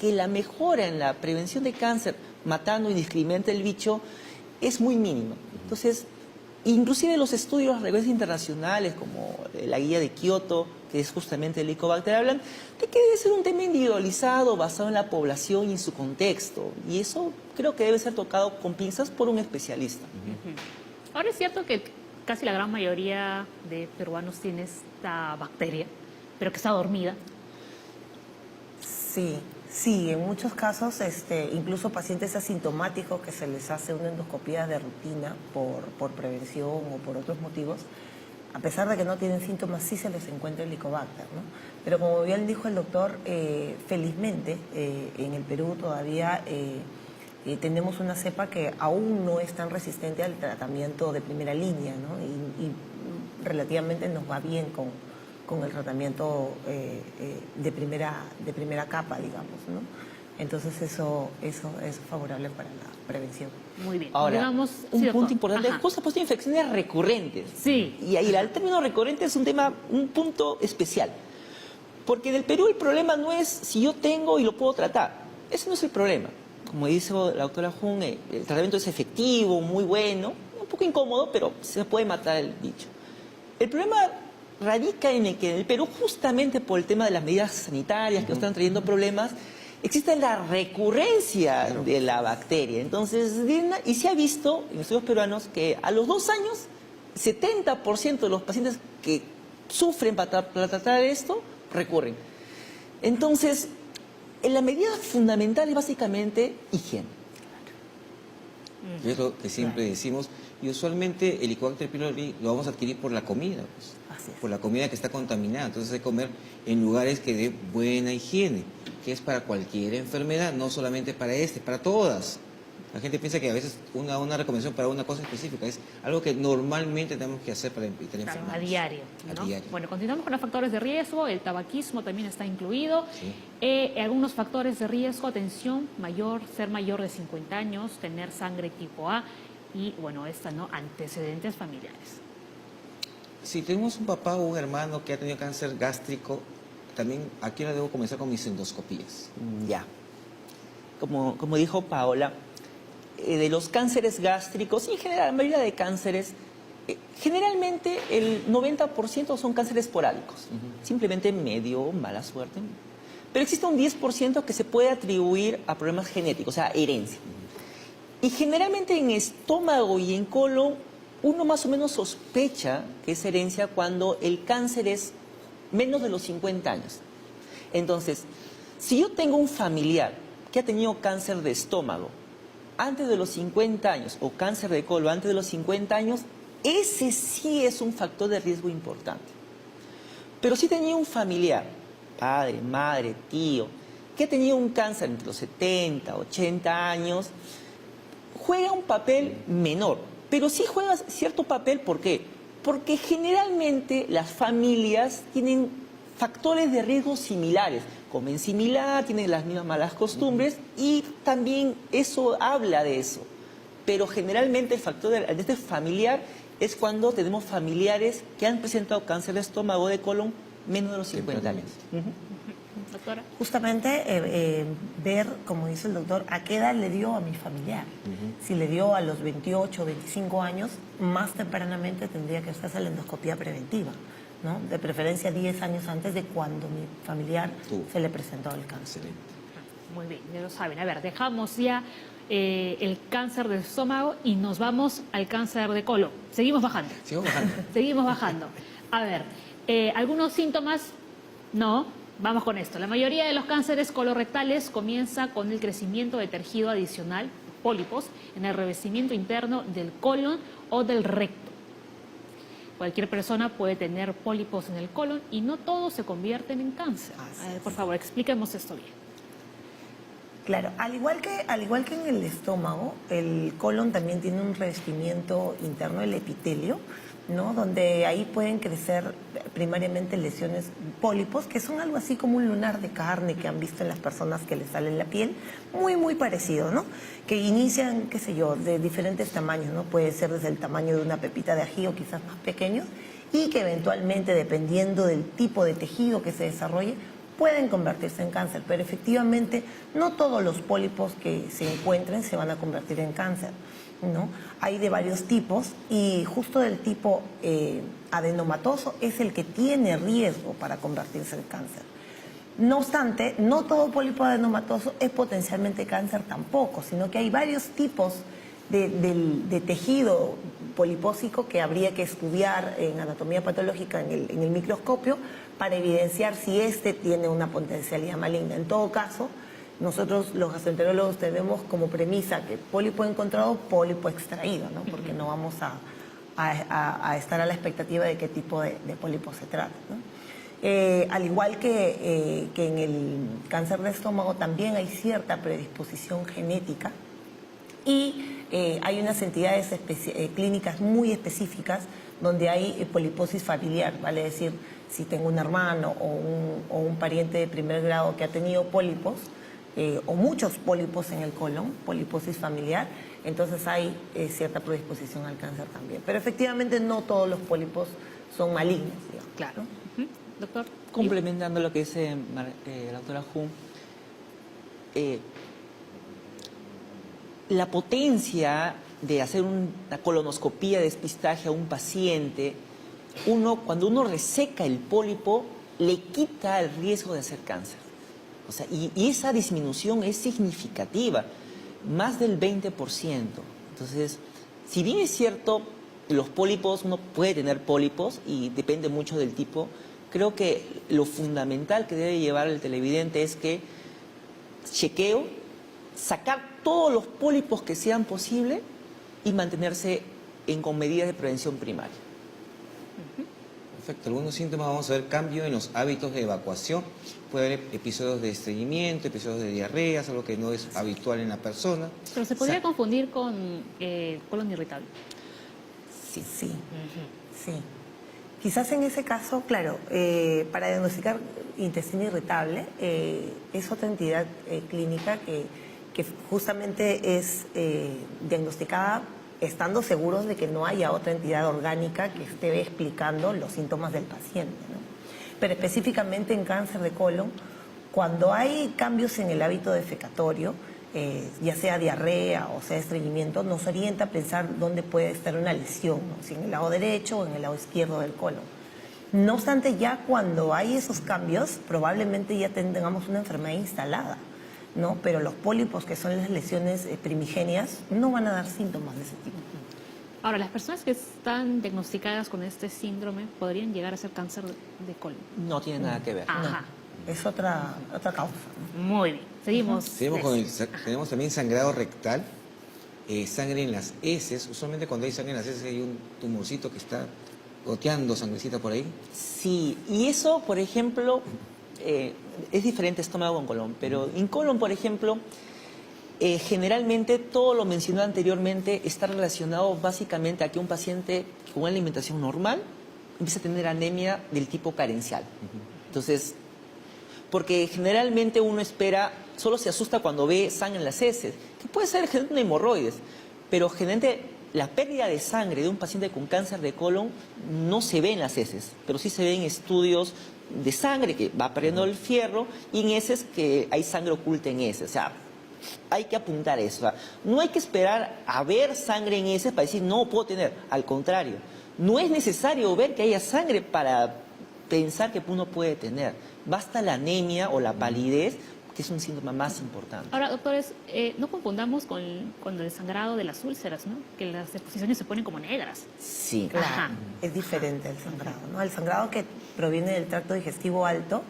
que la mejora en la prevención de cáncer, matando indiscriminadamente el bicho, es muy mínima. Entonces, inclusive los estudios a niveles internacionales, como la guía de Kioto, que es justamente el Helicobacter, hablan de que debe ser un tema individualizado, basado en la población y en su contexto. Y eso creo que debe ser tocado con pinzas por un especialista. Ahora es cierto que casi la gran mayoría de peruanos tiene esta bacteria, pero que está dormida. Sí, sí, en muchos casos, incluso pacientes asintomáticos que se les hace una endoscopía de rutina por prevención o por otros motivos, a pesar de que no tienen síntomas, sí se les encuentra el Helicobacter, ¿no? Pero como bien dijo el doctor, felizmente en el Perú todavía tenemos una cepa que aún no es tan resistente al tratamiento de primera línea, ¿no? Y relativamente nos va bien con el tratamiento de primera capa, digamos, ¿no? Entonces eso es favorable para la prevención. Muy bien. Ahora, Digamos, un sí, doctor. punto importante Ajá. es justo puesto infecciones recurrentes. Sí. Y ahí el término recurrente es un punto especial. Porque en el Perú el problema no es si yo tengo y lo puedo tratar. Ese no es el problema. Como dice la doctora Jun, el tratamiento es efectivo, muy bueno, un poco incómodo, pero se puede matar el bicho. El problema radica en el que en el Perú, justamente por el tema de las medidas sanitarias que están trayendo problemas, existe la recurrencia de la bacteria. Entonces, y se ha visto en estudios peruanos que a los 2 años, 70% de los pacientes que sufren para tratar esto recurren. Entonces, la medida fundamental es básicamente higiene. Y es lo que siempre decimos. Y usualmente el Helicobacter pylori lo vamos a adquirir por la comida, pues, Así es. por la comida que está contaminada. Entonces hay que comer en lugares que dé buena higiene, que es para cualquier enfermedad, no solamente para para todas. La gente piensa que a veces una recomendación para una cosa específica es algo que normalmente tenemos que hacer para evitar Claro, enfermedades. a diario, ¿no? A diario. Bueno, continuamos con los factores de riesgo. El tabaquismo también está incluido. Algunos factores de riesgo: atención, ser mayor de 50 años, tener sangre tipo A y, bueno, ¿no? Antecedentes familiares. Si tenemos un papá o un hermano que ha tenido cáncer gástrico, también aquí ahora debo comenzar con mis endoscopías. Ya. Como dijo Paola, de los cánceres gástricos, y en general la mayoría de cánceres, generalmente el 90% son cánceres esporádicos, simplemente medio mala suerte. Pero existe un 10% que se puede atribuir a problemas genéticos, o sea, herencia. Y generalmente en estómago y en colon, uno más o menos sospecha que es herencia cuando el cáncer es menos de los 50 años. Entonces, si yo tengo un familiar que ha tenido cáncer de estómago antes de los 50 años o cáncer de colon antes de los 50 años, ese sí es un factor de riesgo importante. Pero si tenía un familiar, padre, madre, tío, que ha tenido un cáncer entre los 70, 80 años, juega un papel menor, pero sí juega cierto papel. ¿Por qué? Porque generalmente las familias tienen factores de riesgo similares, comen similar, tienen las mismas malas costumbres y también eso habla de eso. Pero generalmente el factor de este familiar es cuando tenemos familiares que han presentado cáncer de estómago o de colon menos de los 50 años. Doctora. Justamente ver, como dice el doctor, a qué edad le dio a mi familiar. Si le dio a los 28, 25 años, más tempranamente tendría que hacerse la endoscopía preventiva, ¿no? De preferencia 10 años antes de cuando mi familiar se le presentó el cáncer. Excelente. Muy bien, ya lo saben. A ver, dejamos ya el cáncer de estómago y nos vamos al cáncer de colon. Seguimos bajando. Sigo bajando. Seguimos bajando. A ver, algunos síntomas, no. Vamos con esto. La mayoría de los cánceres colorectales comienza con el crecimiento de tejido adicional, pólipos, en el revestimiento interno del colon o del recto. Cualquier persona puede tener pólipos en el colon y no todos se convierten en cáncer. A ver, por favor, expliquemos esto bien. Claro, al igual que en el estómago, el colon también tiene un revestimiento interno, el epitelio, ¿no? Donde ahí pueden crecer primariamente lesiones, pólipos, que son algo así como un lunar de carne que han visto en las personas que les sale en la piel, muy parecido, ¿no? Que inician, qué sé yo, de diferentes tamaños, ¿no? Puede ser desde el tamaño de una pepita de ají o quizás más pequeños, y que eventualmente, dependiendo del tipo de tejido que se desarrolle, pueden convertirse en cáncer. Pero efectivamente, no todos los pólipos que se encuentren se van a convertir en cáncer, ¿no? Hay de varios tipos y justo del tipo adenomatoso es el que tiene riesgo para convertirse en cáncer. No obstante, no todo pólipo adenomatoso es potencialmente cáncer tampoco, sino que hay varios tipos de tejido polipósico que habría que estudiar en anatomía patológica en el microscopio para evidenciar si este tiene una potencialidad maligna. En todo caso, nosotros los gastroenterólogos tenemos como premisa que pólipo encontrado, pólipo extraído, ¿no? Porque no vamos a estar a la expectativa de qué tipo de pólipo se trata, ¿no? Al igual que en el cáncer de estómago también hay cierta predisposición genética y hay unas entidades clínicas muy específicas donde hay poliposis familiar, vale decir, si tengo un hermano o un pariente de primer grado que ha tenido pólipos, o muchos pólipos en el colon, poliposis familiar, entonces hay cierta predisposición al cáncer también. Pero efectivamente no todos los pólipos son malignos, digamos. Claro. ¿No? Doctor. Complementando lo que dice la doctora Hu, la potencia de hacer una colonoscopía de despistaje a un paciente cuando uno reseca el pólipo, le quita el riesgo de hacer cáncer. O sea, y esa disminución es significativa, más del 20%. Entonces, si bien es cierto, los pólipos, uno puede tener pólipos y depende mucho del tipo, creo que lo fundamental que debe llevar el televidente es que chequeo, sacar todos los pólipos que sean posibles y mantenerse con medidas de prevención primaria. Perfecto. Algunos síntomas, vamos a ver cambio en los hábitos de evacuación. Puede haber episodios de estreñimiento, episodios de diarreas, algo que no es habitual en la persona. Pero se podría confundir con colon irritable. Sí. Sí, sí. Quizás en ese caso, claro, para diagnosticar intestino irritable es otra entidad clínica que justamente es diagnosticada estando seguros de que no haya otra entidad orgánica que esté explicando los síntomas del paciente, ¿no? Pero específicamente en cáncer de colon, cuando hay cambios en el hábito defecatorio, ya sea diarrea o sea estreñimiento, nos orienta a pensar dónde puede estar una lesión, ¿no? Si en el lado derecho o en el lado izquierdo del colon. No obstante, ya cuando hay esos cambios, probablemente ya tengamos una enfermedad instalada, ¿no? Pero los pólipos, que son las lesiones primigenias, no van a dar síntomas de ese tipo. Ahora, las personas que están diagnosticadas con este síndrome podrían llegar a ser cáncer de colon. No tiene nada que ver. Ajá. Es otra causa, ¿no? Muy bien. Seguimos. Tenemos también sangrado rectal, sangre en las heces. Usualmente cuando hay sangre en las heces hay un tumorcito que está goteando sangrecita por ahí. Sí, y eso, por ejemplo, es diferente estómago en colon, pero en colon, por ejemplo, generalmente todo lo mencionado anteriormente está relacionado básicamente a que un paciente con una alimentación normal empieza a tener anemia del tipo carencial. Entonces, porque generalmente uno espera, solo se asusta cuando ve sangre en las heces, que puede ser generalmente una hemorroides, pero generalmente la pérdida de sangre de un paciente con cáncer de colon no se ve en las heces, pero sí se ve en estudios de sangre que va perdiendo el fierro y en heces que hay sangre oculta en heces. O sea, hay que apuntar eso. O sea, no hay que esperar a ver sangre en heces para decir no puedo tener. Al contrario, no es necesario ver que haya sangre para pensar que uno puede tener. Basta la anemia o la palidez, que es un síntoma más importante. Ahora, doctores, no confundamos con el sangrado de las úlceras, ¿no? Que las deposiciones se ponen como negras. Sí. Claro, Ajá. es diferente el sangrado, ¿no? El sangrado que proviene del tracto digestivo alto,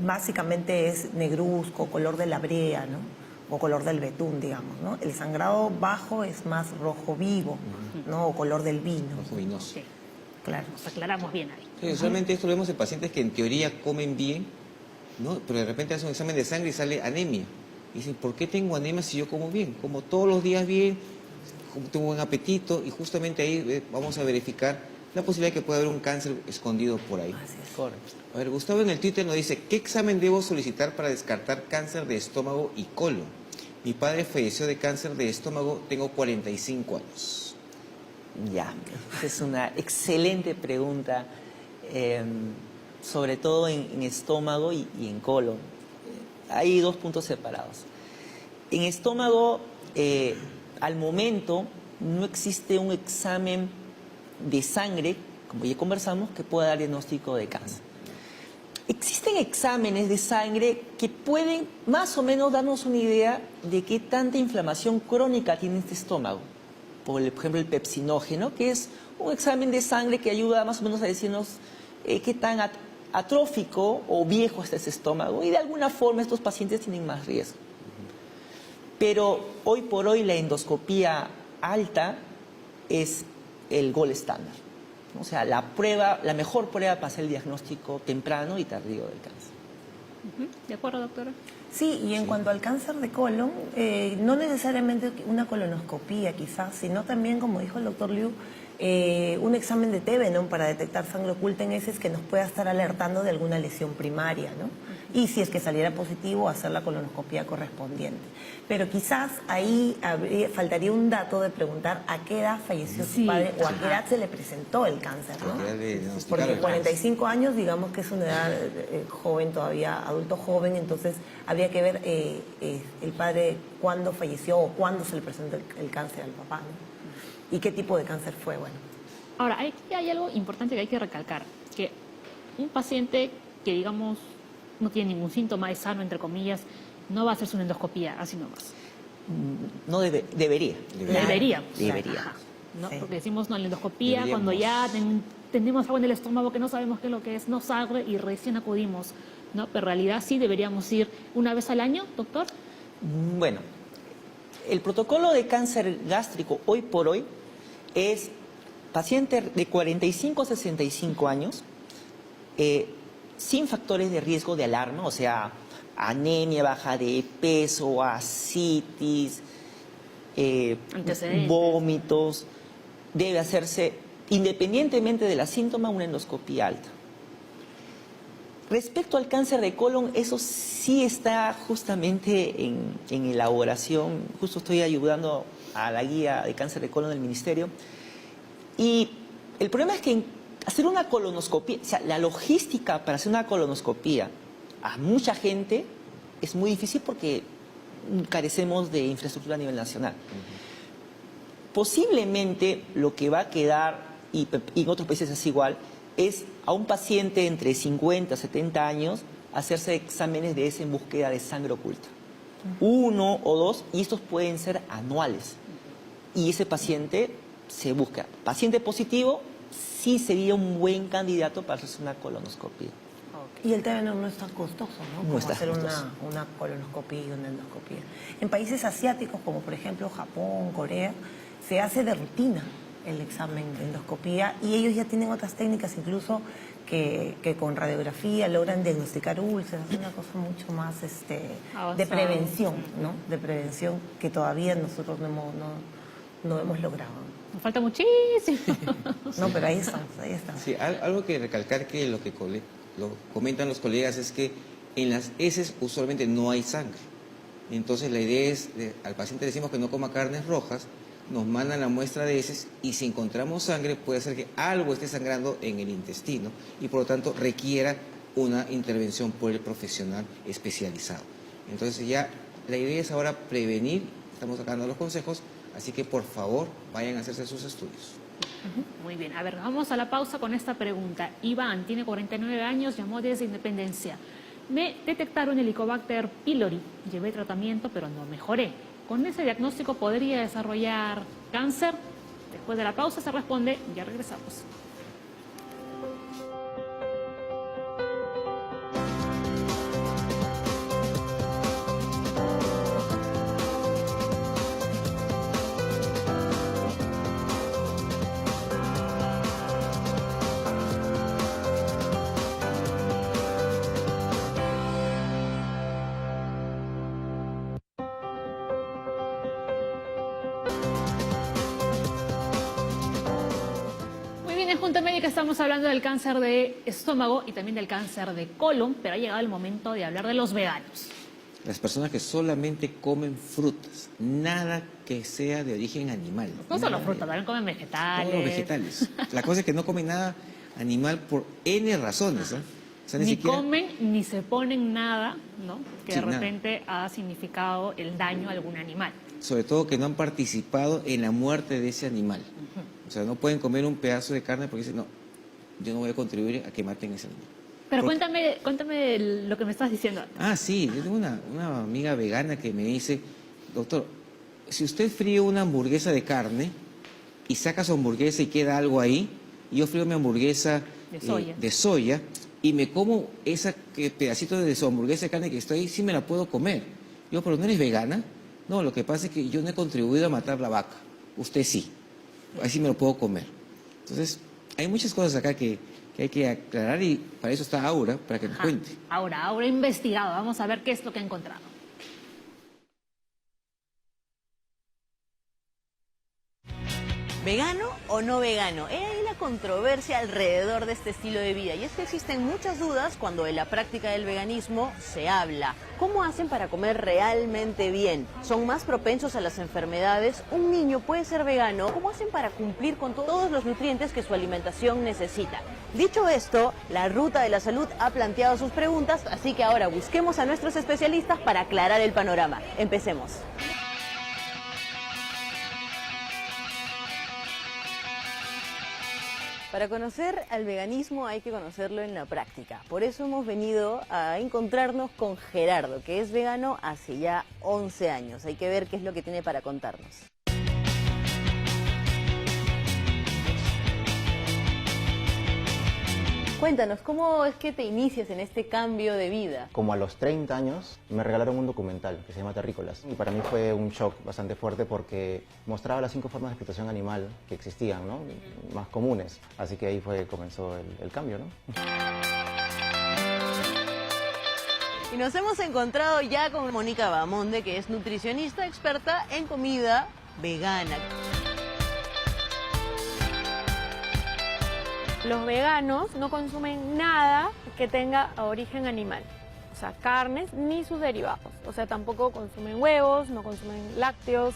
básicamente es negruzco, color de la brea, ¿no? O color del betún, digamos, ¿no? El sangrado bajo es más rojo vivo, ¿no? O color del vino. Rojo vinoso. Sí, Claro. nos aclaramos bien ahí. Sí, usualmente esto lo vemos en pacientes que en teoría comen bien, ¿no? Pero de repente hacen un examen de sangre y sale anemia. Y dicen, ¿por qué tengo anemia si yo como bien? Como todos los días bien, tengo buen apetito, y justamente ahí vamos a verificar la posibilidad de que pueda haber un cáncer escondido por ahí. Así es. Correcto. A ver, Gustavo en el Twitter nos dice, ¿qué examen debo solicitar para descartar cáncer de estómago y colon? Mi padre falleció de cáncer de estómago, tengo 45 años. Ya, esa es una excelente pregunta, sobre todo en estómago y en colon. Hay dos puntos separados. En estómago, al momento, no existe un examen de sangre, como ya conversamos, que pueda dar diagnóstico de cáncer. Existen exámenes de sangre que pueden más o menos darnos una idea de qué tanta inflamación crónica tiene este estómago. Por ejemplo, el pepsinógeno, que es un examen de sangre que ayuda más o menos a decirnos qué tan atrófico o viejo está ese estómago. Y de alguna forma estos pacientes tienen más riesgo. Pero hoy por hoy la endoscopía alta es el gold estándar. O sea, la mejor prueba para hacer el diagnóstico temprano y tardío del cáncer. ¿De acuerdo, doctora? Sí, y en cuanto al cáncer de colon, no necesariamente una colonoscopía quizás, sino también, como dijo el doctor Liu, un examen de TB, ¿no? Para detectar sangre oculta en heces que nos pueda estar alertando de alguna lesión primaria, ¿no? Y si es que saliera positivo, hacer la colonoscopía correspondiente. Pero quizás ahí faltaría un dato de preguntar a qué edad falleció su padre o a qué edad se le presentó el cáncer, ¿no? Porque 45 años, digamos que es una edad joven todavía, adulto joven, entonces habría que ver el padre cuándo falleció o cuándo se le presentó el cáncer al papá, ¿no? ¿Y qué tipo de cáncer fue? Bueno. Ahora, aquí hay algo importante que hay que recalcar, que un paciente que, digamos, no tiene ningún síntoma, es sano, entre comillas, no va a hacerse una endoscopía, así nomás. No debería. Debería. Debería. Ajá, ¿no? Sí. Porque decimos, no, la endoscopía, cuando Deberíamos. ya tenemos algo en el estómago que no sabemos qué es lo que es, no sangre y recién acudimos, ¿no? Pero en realidad sí deberíamos ir una vez al año, doctor. Bueno, el protocolo de cáncer gástrico hoy por hoy es paciente de 45 a 65 años, sin factores de riesgo de alarma, o sea, anemia, baja de peso, ascitis, Antecedentes. vómitos. Debe hacerse, independientemente de la síntoma, una endoscopía alta. Respecto al cáncer de colon, eso sí está justamente en elaboración. Justo estoy ayudando a la guía de cáncer de colon del ministerio. Y el problema es que hacer una colonoscopía, o sea, la logística para hacer una colonoscopía a mucha gente es muy difícil porque carecemos de infraestructura a nivel nacional. Posiblemente lo que va a quedar, y en otros países es igual, es a un paciente entre 50 y 70 años hacerse exámenes de ese en búsqueda de sangre oculta. 1 o 2, y estos pueden ser anuales. Y ese paciente se busca. Paciente positivo sí sería un buen candidato para hacerse una colonoscopia. Y el TBN no es tan costoso, ¿no? No Como está hacer costoso. una colonoscopia y una endoscopia. En países asiáticos, como por ejemplo Japón, Corea, se hace de rutina el examen de endoscopía y ellos ya tienen otras técnicas incluso que con radiografía logran diagnosticar úlceras, una cosa mucho más de Avanzado. prevención, ¿no? De prevención que todavía nosotros no hemos logrado. Nos falta muchísimo. No, pero ahí estamos, ahí estamos. Sí, algo que recalcar que lo comentan los colegas es que en las heces usualmente no hay sangre. Entonces la idea es, al paciente le decimos que no coma carnes rojas, nos mandan la muestra de heces y si encontramos sangre puede ser que algo esté sangrando en el intestino y por lo tanto requiera una intervención por el profesional especializado. Entonces ya la idea es ahora prevenir, estamos sacando los consejos, así que por favor vayan a hacerse sus estudios. Muy bien, a ver, vamos a la pausa con esta pregunta. Iván tiene 49 años, llamó desde Independencia. Me detectaron Helicobacter pylori, llevé tratamiento pero no mejoré. ¿Con ese diagnóstico podría desarrollar cáncer? Después de la pausa se responde, ya regresamos. En Junta Médica estamos hablando del cáncer de estómago y también del cáncer de colon, pero ha llegado el momento de hablar de los veganos. Las personas que solamente comen frutas, nada que sea de origen animal. No solo Nada. frutas, también comen vegetales. Todos los vegetales. La cosa es que no comen nada animal por N razones. ¿Eh? O sea, Ni siquiera... comen ni se ponen nada, ¿no? Que Sí, de nada. repente ha significado el daño a algún animal. Sobre todo que no han participado en la muerte de ese animal. O sea, no pueden comer un pedazo de carne porque dicen, no, yo no voy a contribuir a que maten ese animal. Pero Porque- cuéntame lo que me estás diciendo. Ah, sí, yo tengo una amiga vegana que me dice, doctor, si usted fríe una hamburguesa de carne y saca su hamburguesa y queda algo ahí, y yo frío mi hamburguesa De soya. y me como ese pedacito de su hamburguesa de carne que está ahí, sí me la puedo comer. Yo, pero ¿no eres vegana? No, lo que pasa es que yo no he contribuido a matar la vaca. Usted sí. Así me lo puedo comer. Entonces, hay muchas cosas acá que hay que aclarar y para eso está Aura, para que nos Ajá. cuente. Ahora he investigado. Vamos a ver qué es lo que ha encontrado. ¿Vegano o no vegano? He ahí la controversia alrededor de este estilo de vida. Y es que existen muchas dudas cuando de la práctica del veganismo se habla. ¿Cómo hacen para comer realmente bien? ¿Son más propensos a las enfermedades? ¿Un niño puede ser vegano? ¿Cómo hacen para cumplir con todos los nutrientes que su alimentación necesita? Dicho esto, la Ruta de la Salud ha planteado sus preguntas, así que ahora busquemos a nuestros especialistas para aclarar el panorama. Empecemos. Para conocer al veganismo hay que conocerlo en la práctica. Por eso hemos venido a encontrarnos con Gerardo, que es vegano hace ya 11 años. Hay que ver qué es lo que tiene para contarnos. Cuéntanos, ¿cómo es que te inicias en este cambio de vida? Como a los 30 años me regalaron un documental que se llama Terrícolas y para mí fue un shock bastante fuerte porque mostraba las 5 formas de explotación animal que existían, ¿no? Más comunes. Así que ahí comenzó el cambio, ¿no? Y nos hemos encontrado ya con Mónica Bamonde, que es nutricionista experta en comida vegana. Los veganos no consumen nada que tenga origen animal, o sea, carnes ni sus derivados. O sea, tampoco consumen huevos, no consumen lácteos,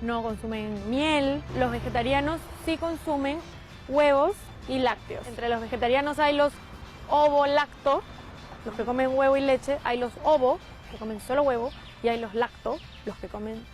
no consumen miel. Los vegetarianos sí consumen huevos y lácteos. Entre los vegetarianos hay los ovo-lacto, los que comen huevo y leche, hay los ovo, que comen solo huevo, y hay los lacto, los que comen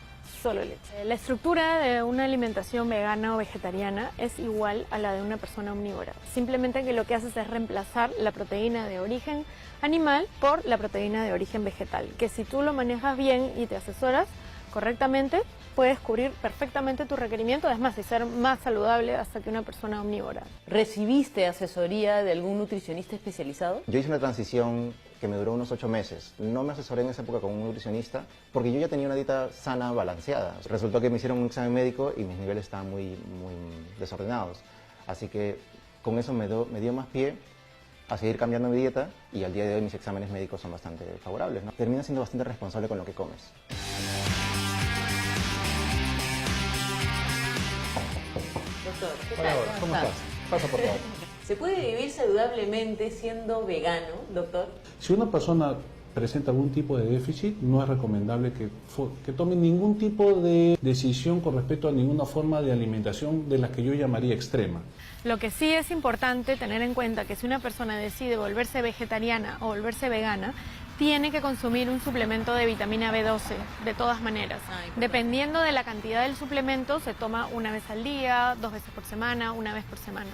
solo leche. La estructura de una alimentación vegana o vegetariana es igual a la de una persona omnívora. Simplemente que lo que haces es reemplazar la proteína de origen animal por la proteína de origen vegetal, que si tú lo manejas bien y te asesoras correctamente, puedes cubrir perfectamente tu requerimiento, además, y ser más saludable hasta que una persona omnívora. ¿Recibiste asesoría de algún nutricionista especializado? Yo hice una transición que me duró unos 8 meses. No me asesoré en esa época con un nutricionista porque yo ya tenía una dieta sana, balanceada. Resultó que me hicieron un examen médico y mis niveles estaban muy desordenados. Así que con eso me dio más pie a seguir cambiando mi dieta y al día de hoy mis exámenes médicos son bastante favorables, ¿no? Terminas siendo bastante responsable con lo que comes. Doctor, ¿qué Hola, tal? ¿cómo estás? Pasa por favor. ¿Se puede vivir saludablemente siendo vegano, doctor? Si una persona presenta algún tipo de déficit, no es recomendable que tome ningún tipo de decisión con respecto a ninguna forma de alimentación de las que yo llamaría extrema. Lo que sí es importante tener en cuenta que si una persona decide volverse vegetariana o volverse vegana, tiene que consumir un suplemento de vitamina B12, de todas maneras. Dependiendo de la cantidad del suplemento, se toma una vez al día, 2 veces por semana, una vez por semana.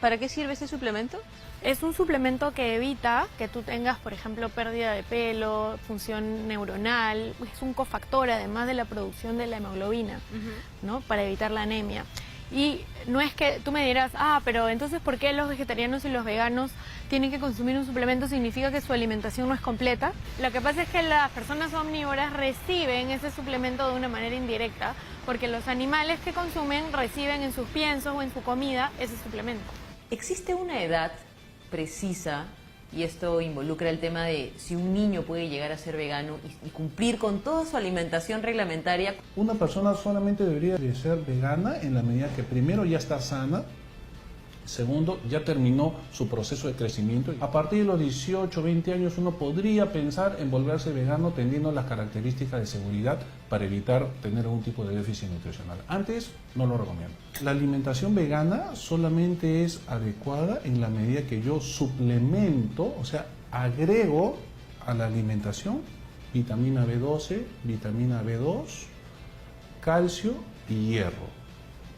¿Para qué sirve ese suplemento? Es un suplemento que evita que tú tengas, por ejemplo, pérdida de pelo, función neuronal. Es un cofactor, además de la producción de la hemoglobina, ¿no? Para evitar la anemia. Y no es que tú me dirás, pero entonces ¿por qué los vegetarianos y los veganos tienen que consumir un suplemento? ¿Significa que su alimentación no es completa? Lo que pasa es que las personas omnívoras reciben ese suplemento de una manera indirecta, porque los animales que consumen reciben en sus piensos o en su comida ese suplemento. ¿Existe una edad precisa, y esto involucra el tema de si un niño puede llegar a ser vegano y cumplir con toda su alimentación reglamentaria? Una persona solamente debería de ser vegana en la medida que primero ya está sana, segundo, ya terminó su proceso de crecimiento. A partir de los 18, 20 años uno podría pensar en volverse vegano teniendo las características de seguridad para evitar tener algún tipo de déficit nutricional. Antes no lo recomiendo. La alimentación vegana solamente es adecuada en la medida que yo suplemento, o sea, agrego a la alimentación vitamina B12, vitamina B2, calcio y hierro.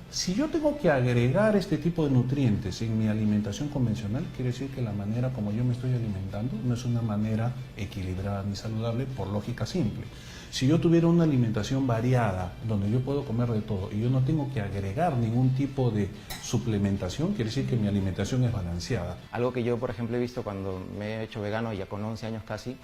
Si yo tengo que agregar este tipo de nutrientes en mi alimentación convencional, quiere decir que la manera como yo me estoy alimentando no es una manera equilibrada ni saludable por lógica simple. Si yo tuviera una alimentación variada, donde yo puedo comer de todo y yo no tengo que agregar ningún tipo de suplementación, quiere decir que mi alimentación es balanceada. Algo que yo, por ejemplo, he visto cuando me he hecho vegano, ya con 11 años casi,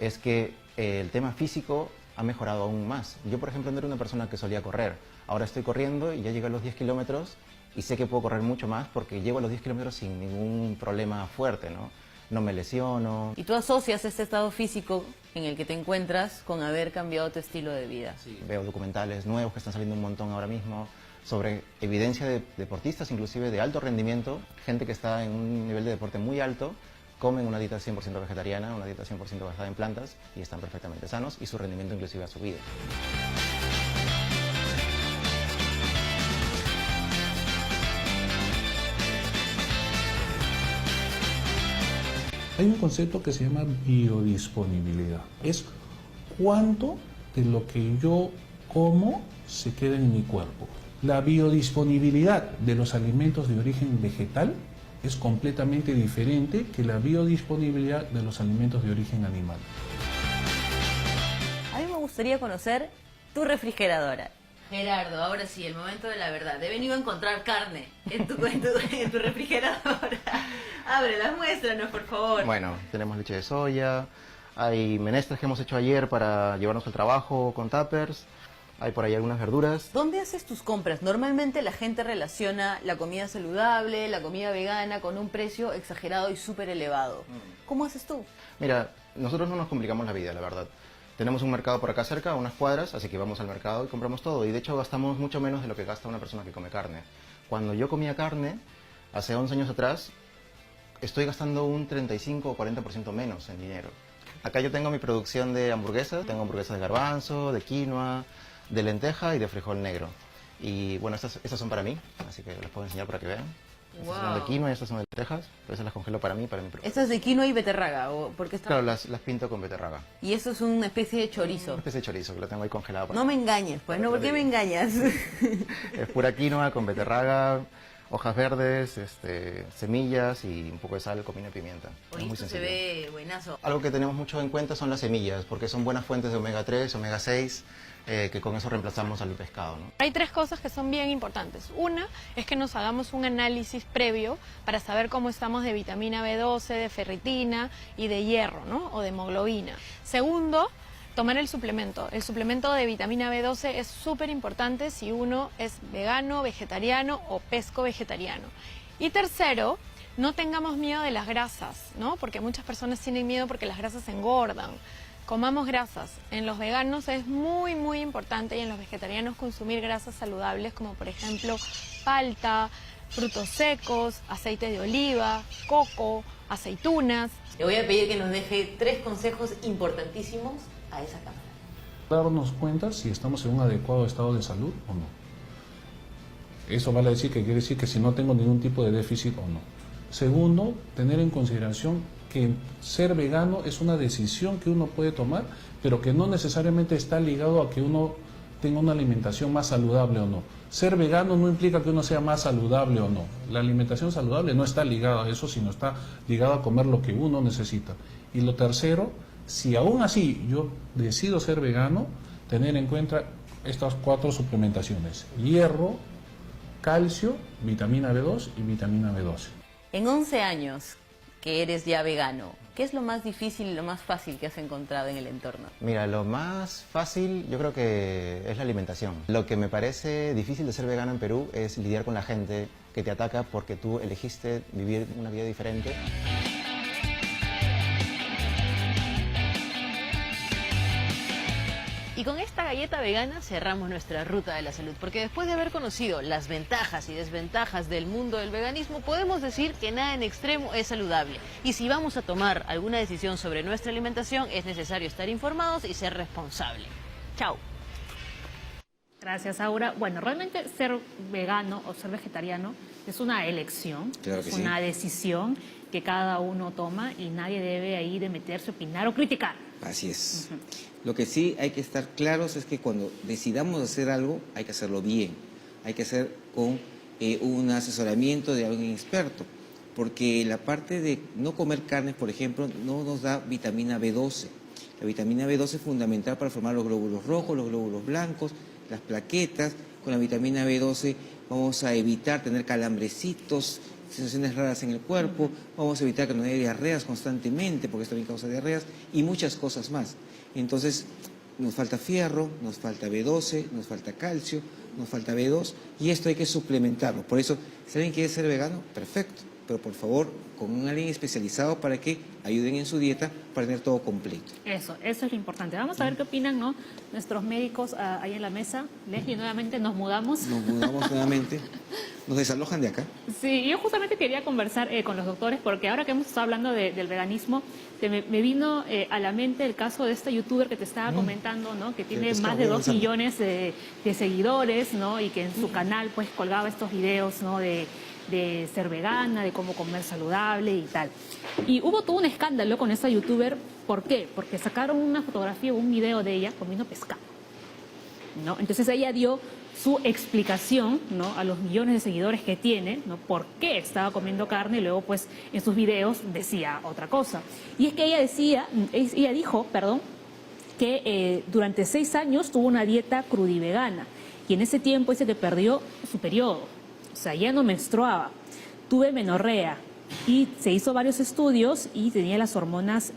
es que el tema físico ha mejorado aún más. Yo, por ejemplo, no era una persona que solía correr. Ahora estoy corriendo y ya llego a los 10 kilómetros y sé que puedo correr mucho más porque llego a los 10 kilómetros sin ningún problema fuerte, ¿no? No me lesiono. ¿Y tú asocias este estado físico en el que te encuentras con haber cambiado tu estilo de vida? Sí. Veo documentales nuevos que están saliendo un montón ahora mismo sobre evidencia de deportistas, inclusive de alto rendimiento, gente que está en un nivel de deporte muy alto, comen una dieta 100% vegetariana, una dieta 100% basada en plantas y están perfectamente sanos y su rendimiento inclusive ha subido. Hay un concepto que se llama biodisponibilidad. Es cuánto de lo que yo como se queda en mi cuerpo. La biodisponibilidad de los alimentos de origen vegetal es completamente diferente que la biodisponibilidad de los alimentos de origen animal. A mí me gustaría conocer tu refrigeradora. Gerardo, ahora sí, el momento de la verdad. He venido a encontrar carne en tu refrigeradora. Ábrelas, muéstranos, por favor. Bueno, tenemos leche de soya, hay menestras que hemos hecho ayer para llevarnos al trabajo con tuppers, hay por ahí algunas verduras. ¿Dónde haces tus compras? Normalmente la gente relaciona la comida saludable, la comida vegana con un precio exagerado y súper elevado. ¿Cómo haces tú? Mira, nosotros no nos complicamos la vida, la verdad. Tenemos un mercado por acá cerca, unas cuadras, así que vamos al mercado y compramos todo. Y de hecho gastamos mucho menos de lo que gasta una persona que come carne. Cuando yo comía carne, hace 11 años atrás, estoy gastando un 35 o 40% menos en dinero. Acá yo tengo mi producción de hamburguesas. Tengo hamburguesas de garbanzo, de quinoa, de lenteja y de frijol negro. Y bueno, estas son para mí, así que les puedo enseñar para que vean. Estas son de quinoa y estas son de lentejas, pero esas las congelo para mí, para mi producción. ¿Estas de quinoa y beterraga? ¿O por qué están? Claro, las pinto con beterraga. Y eso es una especie de chorizo. Una especie de chorizo que lo tengo ahí congelado. No me engañes, pues, ¿no? ¿Por qué me engañas? Es pura quinoa con beterraga, hojas verdes, semillas y un poco de sal, comino y pimienta. Oye, Es muy esto se sencillo. ve buenazo. Algo que tenemos mucho en cuenta son las semillas, porque son buenas fuentes de omega 3, omega 6, que con eso reemplazamos al pescado, ¿no? Hay tres cosas que son bien importantes. Una es que nos hagamos un análisis previo para saber cómo estamos de vitamina B12, de ferritina y de hierro, ¿no? O de hemoglobina. Segundo, tomar el suplemento. El suplemento de vitamina B12 es súper importante si uno es vegano, vegetariano o pesco-vegetariano. Y tercero, no tengamos miedo de las grasas, ¿no? Porque muchas personas tienen miedo porque las grasas engordan. Comamos grasas. En los veganos es muy, muy importante y en los vegetarianos consumir grasas saludables como por ejemplo palta, frutos secos, aceite de oliva, coco, aceitunas. Le voy a pedir que nos deje 3 consejos importantísimos a esa cámara. Darnos cuenta si estamos en un adecuado estado de salud o no. Eso vale decir que quiere decir que si no tengo ningún tipo de déficit o no. Segundo, tener en consideración que ser vegano es una decisión que uno puede tomar, pero que no necesariamente está ligado a que uno tenga una alimentación más saludable o no. Ser vegano no implica que uno sea más saludable o no. La alimentación saludable no está ligada a eso, sino está ligada a comer lo que uno necesita. Y lo tercero, si aún así yo decido ser vegano, tener en cuenta estas 4 suplementaciones: hierro, calcio, vitamina B2 y vitamina B12. En 11 años que eres ya vegano, ¿qué es lo más difícil y lo más fácil que has encontrado en el entorno? Mira, lo más fácil yo creo que es la alimentación. Lo que me parece difícil de ser vegano en Perú es lidiar con la gente que te ataca porque tú elegiste vivir una vida diferente. Y con esta galleta vegana cerramos nuestra ruta de la salud, porque después de haber conocido las ventajas y desventajas del mundo del veganismo, podemos decir que nada en extremo es saludable. Y si vamos a tomar alguna decisión sobre nuestra alimentación, es necesario estar informados y ser responsables. Chao. Gracias, Aura. Bueno, realmente ser vegano o ser vegetariano es una elección, Claro que es sí. una decisión que cada uno toma y nadie debe ahí de meterse, opinar o criticar. Así es. Lo que sí hay que estar claros es que cuando decidamos hacer algo, hay que hacerlo bien. Hay que hacer con un asesoramiento de alguien experto. Porque la parte de no comer carnes, por ejemplo, no nos da vitamina B12. La vitamina B12 es fundamental para formar los glóbulos rojos, los glóbulos blancos, las plaquetas. Con la vitamina B12 vamos a evitar tener calambrecitos, sensaciones raras en el cuerpo, vamos a evitar que nos dé diarreas constantemente, porque esto también causa diarreas, y muchas cosas más. Entonces, nos falta fierro, nos falta B12, nos falta calcio, nos falta B2, y esto hay que suplementarlo. Por eso, si alguien quiere ser vegano, perfecto, pero por favor, con alguien especializado para que ayuden en su dieta para tener todo completo. Eso es lo importante. Vamos a ver qué opinan, ¿no? Nuestros médicos ahí en la mesa. Leslie, nuevamente nos mudamos. Nos mudamos nuevamente, nos desalojan de acá. Sí, yo justamente quería conversar con los doctores porque ahora que hemos estado hablando del veganismo, me vino a la mente el caso de este youtuber que te estaba comentando, ¿no? Que tiene más de 2 millones de seguidores, ¿no? Y que en su canal pues colgaba estos videos, ¿no? De ser vegana, de cómo comer saludable y tal. Y hubo todo un escándalo con esa youtuber. ¿Por qué? Porque sacaron una fotografía o un video de ella comiendo pescado. ¿no? Entonces ella dio su explicación, ¿no?, a los millones de seguidores que tiene, ¿no?, por qué estaba comiendo carne, y luego pues en sus videos decía otra cosa. Y es que ella dijo, que durante 6 años tuvo una dieta crudivegana, y en ese tiempo dice que perdió su periodo, o sea, ya no menstruaba, tuve menorrea, y se hizo varios estudios y tenía las hormonas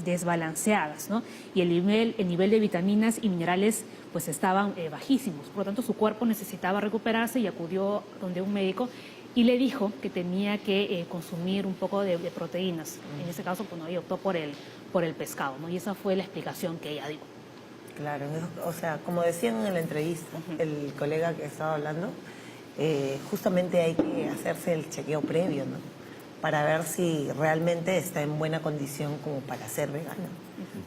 desbalanceadas, ¿no? Y el nivel de vitaminas y minerales pues estaban bajísimos. Por lo tanto, su cuerpo necesitaba recuperarse y acudió donde un médico y le dijo que tenía que consumir un poco de proteínas. En ese caso, pues, ella optó por el pescado, ¿no? Y esa fue la explicación que ella dio. Claro, o sea, como decían en la entrevista, el colega que estaba hablando, justamente hay que hacerse el chequeo previo, ¿no?, para ver si realmente está en buena condición como para ser vegano.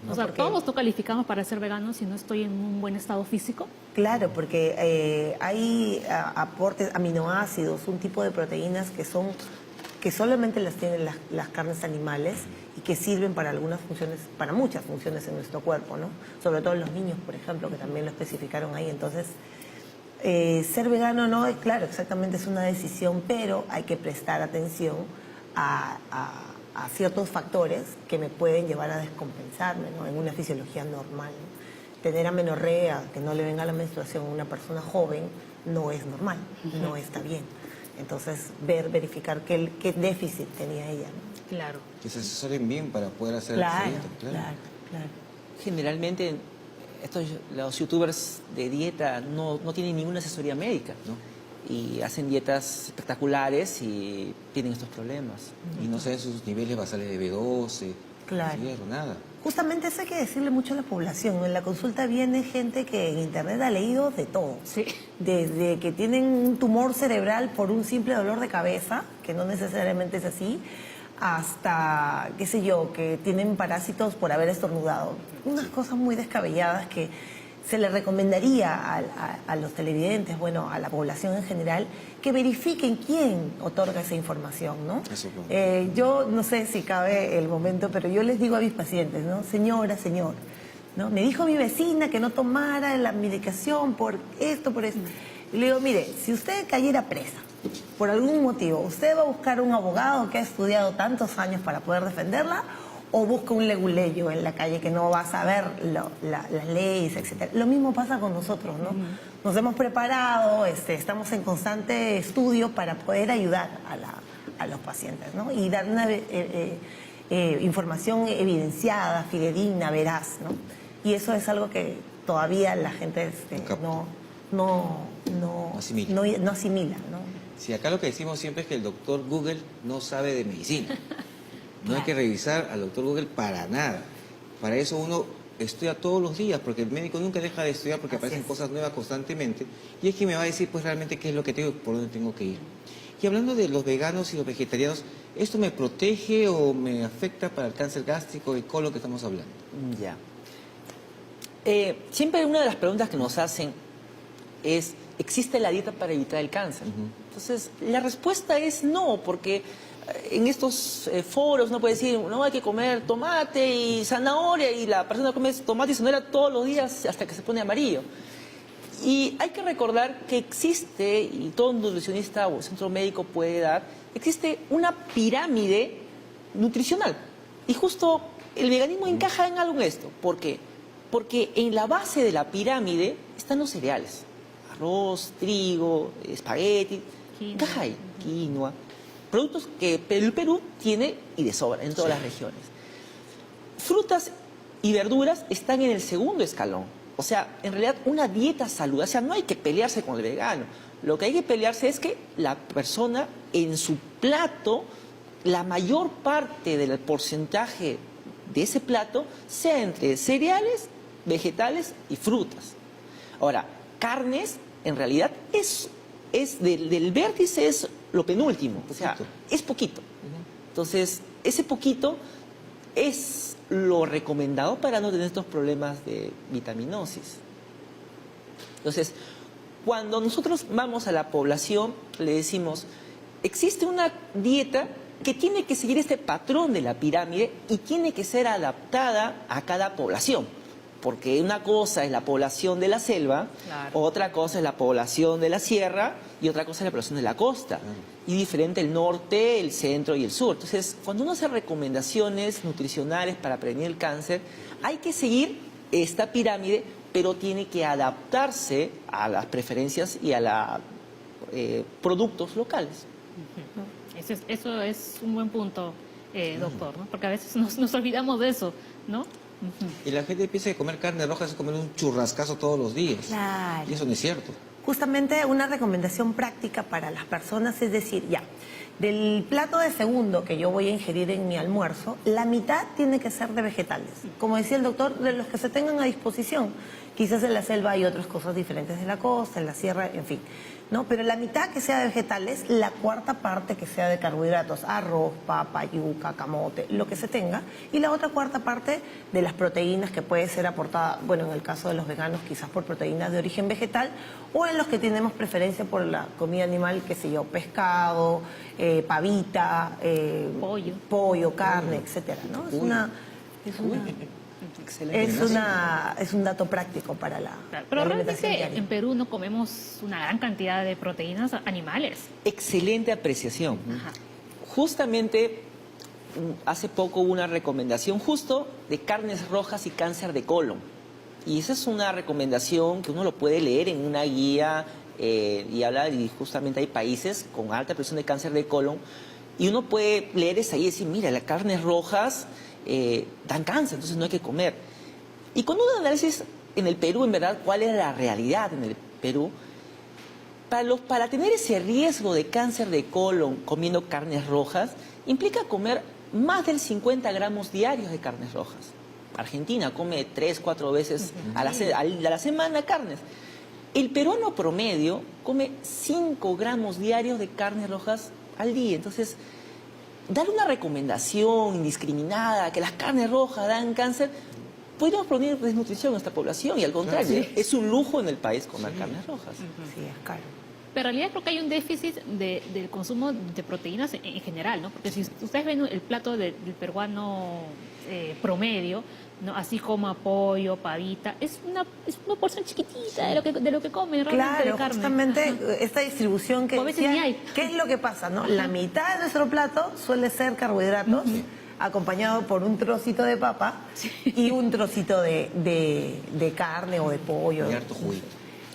¿No? O sea, Porque, todos no calificamos para ser veganos si no estoy en un buen estado físico. claro, porque hay aportes, aminoácidos, un tipo de proteínas que solamente las tienen las carnes animales y que sirven para algunas funciones, para muchas funciones en nuestro cuerpo, ¿no? Sobre todo en los niños, por ejemplo, que también lo especificaron ahí. Entonces, ser vegano no es, claro, exactamente es una decisión, pero hay que prestar atención a ciertos factores que me pueden llevar a descompensarme, ¿no?, en una fisiología normal, ¿no? Tener amenorrea, que no le venga la menstruación a una persona joven, no es normal, no está bien. Entonces, verificar qué déficit tenía ella, ¿no? Claro. Que se asesoren bien para poder hacer Claro, el seguimiento, claro. Generalmente los youtubers de dieta no tienen ninguna asesoría médica, ¿no? Y hacen dietas espectaculares y tienen estos problemas. Y no saben sus niveles basales de B12, Claro. hierro, nada. Justamente eso hay que decirle mucho a la población. En la consulta viene gente que en internet ha leído de todo. Sí. Desde que tienen un tumor cerebral por un simple dolor de cabeza, que no necesariamente es así, hasta, qué sé yo, que tienen parásitos por haber estornudado. Unas cosas muy descabelladas que se le recomendaría a los televidentes, bueno, a la población en general, que verifiquen quién otorga esa información, ¿no? Eso, claro. Yo no sé si cabe el momento, pero yo les digo a mis pacientes, ¿no? Señora, señor, ¿no? Me dijo mi vecina que no tomara la medicación por esto, por eso. Y le digo, mire, si usted cayera presa por algún motivo, ¿usted va a buscar un abogado que ha estudiado tantos años para poder defenderla? ¿O busca un leguleyo en la calle que no va a saber las leyes, etcétera? Lo mismo pasa con nosotros, ¿no? Nos hemos preparado, estamos en constante estudio para poder ayudar a los pacientes, ¿no? Y dar una información evidenciada, fidedigna, veraz, ¿no? Y eso es algo que todavía la gente no asimila, ¿no? Sí, acá lo que decimos siempre es que el doctor Google no sabe de medicina. No hay que revisar al doctor Google para nada. Para eso uno estudia todos los días, porque el médico nunca deja de estudiar porque aparecen cosas nuevas constantemente. Y es que me va a decir pues realmente qué es lo que tengo y por dónde tengo que ir. Y hablando de los veganos y los vegetarianos, ¿esto me protege o me afecta para el cáncer gástrico y colon que estamos hablando? Ya. Siempre una de las preguntas que nos hacen es, ¿existe la dieta para evitar el cáncer? Entonces, la respuesta es no, porque en estos foros no puede decir, no, hay que comer tomate y zanahoria, y la persona come tomate y zanahoria todos los días hasta que se pone amarillo. Y hay que recordar que existe, y todo nutricionista o centro médico puede dar, existe una pirámide nutricional. Y justo el veganismo encaja en algo en esto. ¿Por qué? Porque en la base de la pirámide están los cereales. Arroz, trigo, espagueti, encaja ahí, quinoa. Productos que el Perú tiene y de sobra en todas las regiones. Frutas y verduras están en el segundo escalón. O sea, en realidad una dieta saludable, o sea, no hay que pelearse con el vegano. Lo que hay que pelearse es que la persona en su plato, la mayor parte del porcentaje de ese plato sea entre cereales, vegetales y frutas. Ahora, carnes, en realidad, es del vértice es lo penúltimo, o sea, es poquito. Entonces, ese poquito es lo recomendado para no tener estos problemas de vitaminosis. Entonces, cuando nosotros vamos a la población, le decimos, existe una dieta que tiene que seguir este patrón de la pirámide y tiene que ser adaptada a cada población. porque una cosa es la población de la selva, Claro. otra cosa es la población de la sierra y otra cosa es la población de la costa. Y diferente el norte, el centro y el sur. Entonces, cuando uno hace recomendaciones nutricionales para prevenir el cáncer, hay que seguir esta pirámide, pero tiene que adaptarse a las preferencias y a los productos locales. Eso es un buen punto, doctor, ¿no? Porque a veces nos olvidamos de eso, ¿no? Ujú. Y la gente piensa que comer carne roja es comer un churrascazo todos los días. Claro. Y eso no es cierto. Justamente una recomendación práctica para las personas es decir, ya, del plato de segundo que yo voy a ingerir en mi almuerzo, la mitad tiene que ser de vegetales. Como decía el doctor, de los que se tengan a disposición. Quizás en la selva hay otras cosas diferentes de la costa, en la sierra, en fin. ¿No? Pero la mitad que sea de vegetales, la cuarta parte que sea de carbohidratos, arroz, papa, yuca, camote, lo que se tenga, y la otra cuarta parte de las proteínas que puede ser aportada, bueno, en el caso de los veganos quizás por proteínas de origen vegetal, o en los que tenemos preferencia por la comida animal, qué sé yo, pescado, pavita, pollo, carne, etcétera, ¿no? Es un dato práctico para la, Claro, pero la alimentación realmente diaria. en Perú no comemos una gran cantidad de proteínas animales. Excelente apreciación. Ajá. Justamente hace poco hubo una recomendación justo de carnes rojas y cáncer de colon. Y esa es una recomendación que uno lo puede leer en una guía y habla, y justamente hay países con alta presión de cáncer de colon, y uno puede leer esa guía y decir, mira, las carnes rojas dan cáncer, entonces no hay que comer. Y cuando uno análisis en el Perú, en verdad, cuál es la realidad en el Perú, para tener ese riesgo de cáncer de colon comiendo carnes rojas, implica comer más del 50 gramos diarios de carnes rojas. Argentina come 3, 4 veces a la semana carnes. El peruano promedio come 5 gramos diarios de carnes rojas al día. Entonces, dar una recomendación indiscriminada que las carnes rojas dan cáncer, podríamos poner desnutrición a esta población, y al contrario, es un lujo en el país comer carnes rojas. Sí, es caro. Pero en realidad creo que hay un déficit del consumo de proteínas en general, ¿no? Porque si ustedes ven el plato del peruano promedio, ¿no? Así como pollo, pavita, es una porción chiquitita de lo que comen realmente Claro, de carne. justamente Ajá. esta distribución que O a veces decía, ni hay. ¿qué es lo que pasa? ¿No? La mitad de nuestro plato suele ser carbohidratos, acompañado por un trocito de papa y un trocito de carne o de pollo. Y harto juguito.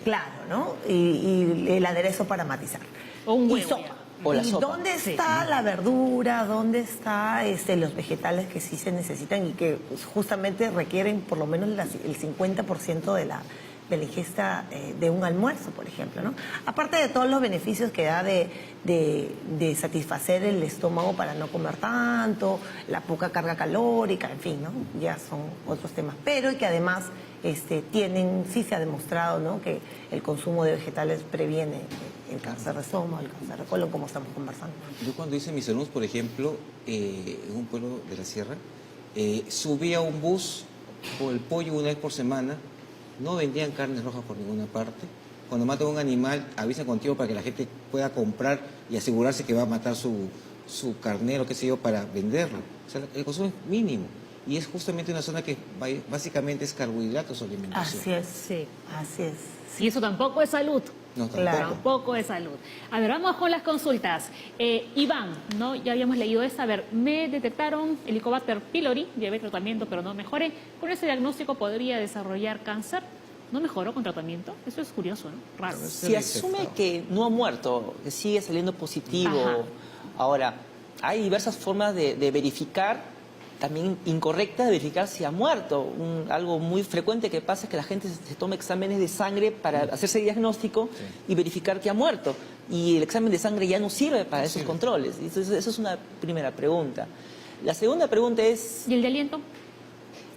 Claro, ¿no? Y el aderezo para matizar. O un Y huevo, sopa. ya. O la ¿Y sopa. dónde está la verdura? ¿Dónde está los vegetales que sí se necesitan y que pues, justamente requieren por lo menos el 50% de la ingesta de un almuerzo, por ejemplo, ¿no? Aparte de todos los beneficios que da de satisfacer el estómago para no comer tanto, la poca carga calórica, en fin, ¿no? Ya son otros temas. Pero y que además sí se ha demostrado, ¿no? Que el consumo de vegetales previene el cáncer de estómago, el cáncer de colon, como estamos conversando. Yo cuando hice mis alumnos, por ejemplo, en un pueblo de la sierra, subía a un bus por el pollo una vez por semana, no vendían carnes rojas por ninguna parte. Cuando matan a un animal, avisan contigo para que la gente pueda comprar y asegurarse que va a matar su carnero, qué sé yo, para venderlo. O sea, el consumo es mínimo. Y es justamente una zona que básicamente es carbohidratos o alimentación. Así es, Sí. así es. Y eso tampoco es salud. No, tampoco. Claro. Tampoco es salud. A ver, vamos con las consultas. Iván, ¿no? Ya habíamos leído esta. A ver, me detectaron Helicobacter pylori, llevé tratamiento pero no mejoré. ¿Con ese diagnóstico podría desarrollar cáncer? ¿No mejoró con tratamiento? Eso es curioso, ¿no? Raro. Si asume que no ha muerto, que sigue saliendo positivo. Ajá. Ahora, hay diversas formas de verificar, también incorrectas de verificar si ha muerto. Algo muy frecuente que pasa es que la gente se toma exámenes de sangre para hacerse diagnóstico y verificar que ha muerto. Y el examen de sangre ya no sirve para esos controles. Entonces, eso es una primera pregunta. La segunda pregunta es... ¿Y el de aliento?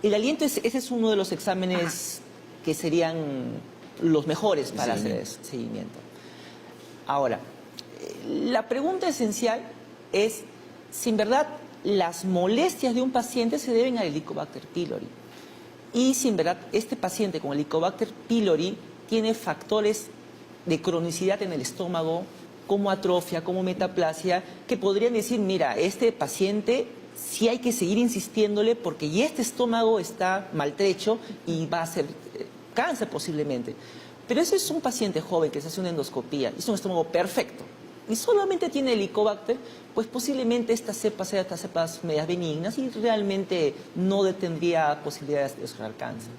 El aliento, ese es uno de los exámenes que serían los mejores para hacer ese seguimiento. Ahora, la pregunta esencial es si en verdad las molestias de un paciente se deben al Helicobacter pylori. Y si en verdad este paciente con Helicobacter pylori tiene factores de cronicidad en el estómago, como atrofia, como metaplasia, que podrían decir, mira, este paciente sí hay que seguir insistiéndole porque ya este estómago está maltrecho y va a ser cáncer posiblemente. Pero ese es un paciente joven que se hace una endoscopía, es un estómago perfecto y solamente tiene Helicobacter, pues posiblemente esta cepa sea estas cepas medias benignas y realmente no tendría posibilidades de desarrollar cáncer.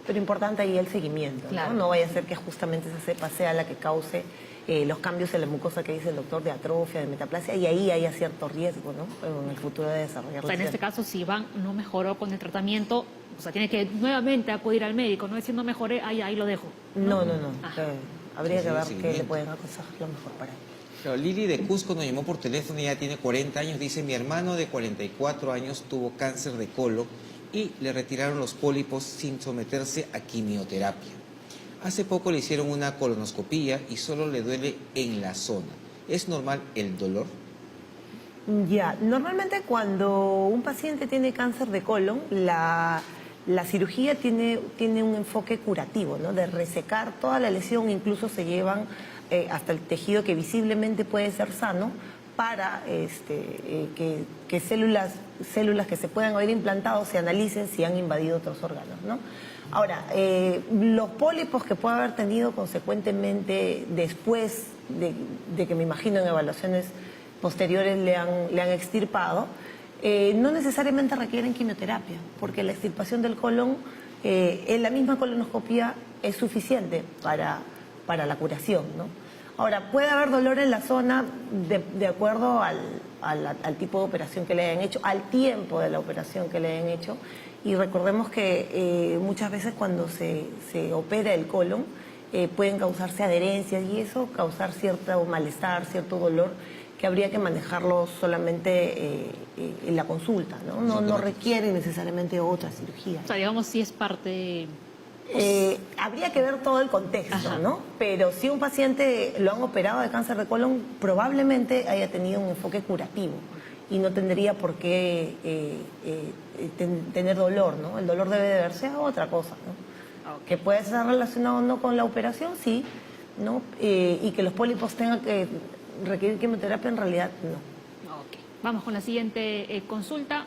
Pero importante ahí el seguimiento, Claro. ¿no? No vaya a ser que justamente esa cepa sea la que cause los cambios en la mucosa que dice el doctor de atrofia, de metaplasia, y ahí haya cierto riesgo, ¿no? En el futuro de desarrollar O sea, en este lesiones. caso, si Iván no mejoró con el tratamiento, o sea, tiene que nuevamente acudir al médico, no decir no mejoré, ahí lo dejo. No. Ajá. Habría Sí, que ver sí, qué bien. le pueden aconsejar lo mejor para él. Pero Lili de Cusco nos llamó por teléfono, ella tiene 40 años, dice, mi hermano de 44 años tuvo cáncer de colon y le retiraron los pólipos sin someterse a quimioterapia. Hace poco le hicieron una colonoscopía y solo le duele en la zona. ¿Es normal el dolor? Ya, normalmente cuando un paciente tiene cáncer de colon, la cirugía tiene un enfoque curativo, ¿no? De resecar toda la lesión, incluso se llevan hasta el tejido que visiblemente puede ser sano para que células que se puedan haber implantado se analicen si han invadido otros órganos, ¿no? Ahora, los pólipos que pueda haber tenido consecuentemente después de que me imagino en evaluaciones posteriores le han extirpado, no necesariamente requieren quimioterapia, porque la extirpación del colon en la misma colonoscopia es suficiente para la curación, ¿no? Ahora, puede haber dolor en la zona de acuerdo al tipo de operación que le hayan hecho, al tiempo de la operación que le hayan hecho, y recordemos que muchas veces cuando se opera el colon pueden causarse adherencias y eso causar cierto malestar, cierto dolor, que habría que manejarlo solamente en la consulta, ¿no? No requiere necesariamente otra cirugía. O sea, digamos, si es parte... Habría que ver todo el contexto, Ajá. ¿no? Pero si un paciente lo han operado de cáncer de colon, probablemente haya tenido un enfoque curativo y no tendría por qué tener dolor, ¿no? El dolor debe deberse a otra cosa, ¿no? Ok. Que puede estar relacionado o no con la operación, sí, ¿no? Y que los pólipos tengan que requerir quimioterapia, en realidad no. Ok. Vamos con la siguiente consulta.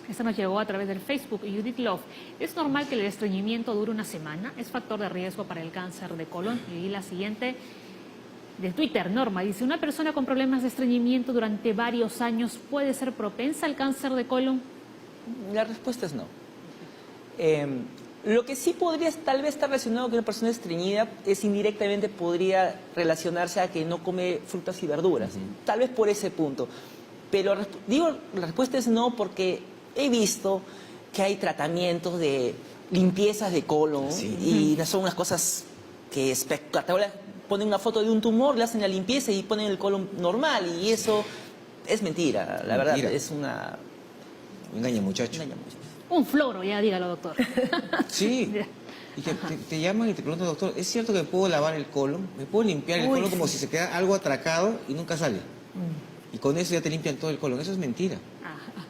Esta nos llegó a través del Facebook. Judith Love. ¿Es normal que el estreñimiento dure una semana? ¿Es factor de riesgo para el cáncer de colon? Y la siguiente de Twitter, Norma, dice, ¿una persona con problemas de estreñimiento durante varios años puede ser propensa al cáncer de colon? La respuesta es no. Lo que sí podría tal vez estar relacionado con una persona estreñida es indirectamente podría relacionarse a que no come frutas y verduras. Tal vez por ese punto. Pero la respuesta es no porque he visto que hay tratamientos de limpiezas de colon y son unas cosas que espectaculares. Ponen una foto de un tumor, le hacen la limpieza y ponen el colon normal y eso es mentira, la verdad. Es una... Engaña, muchacho. Un floro, ya dígalo, doctor. Sí. Y que te llaman y te preguntan, doctor, ¿es cierto que puedo lavar el colon? ¿Me puedo limpiar el colon como si se queda algo atracado y nunca sale? Y con eso ya te limpian todo el colon. Eso es mentira.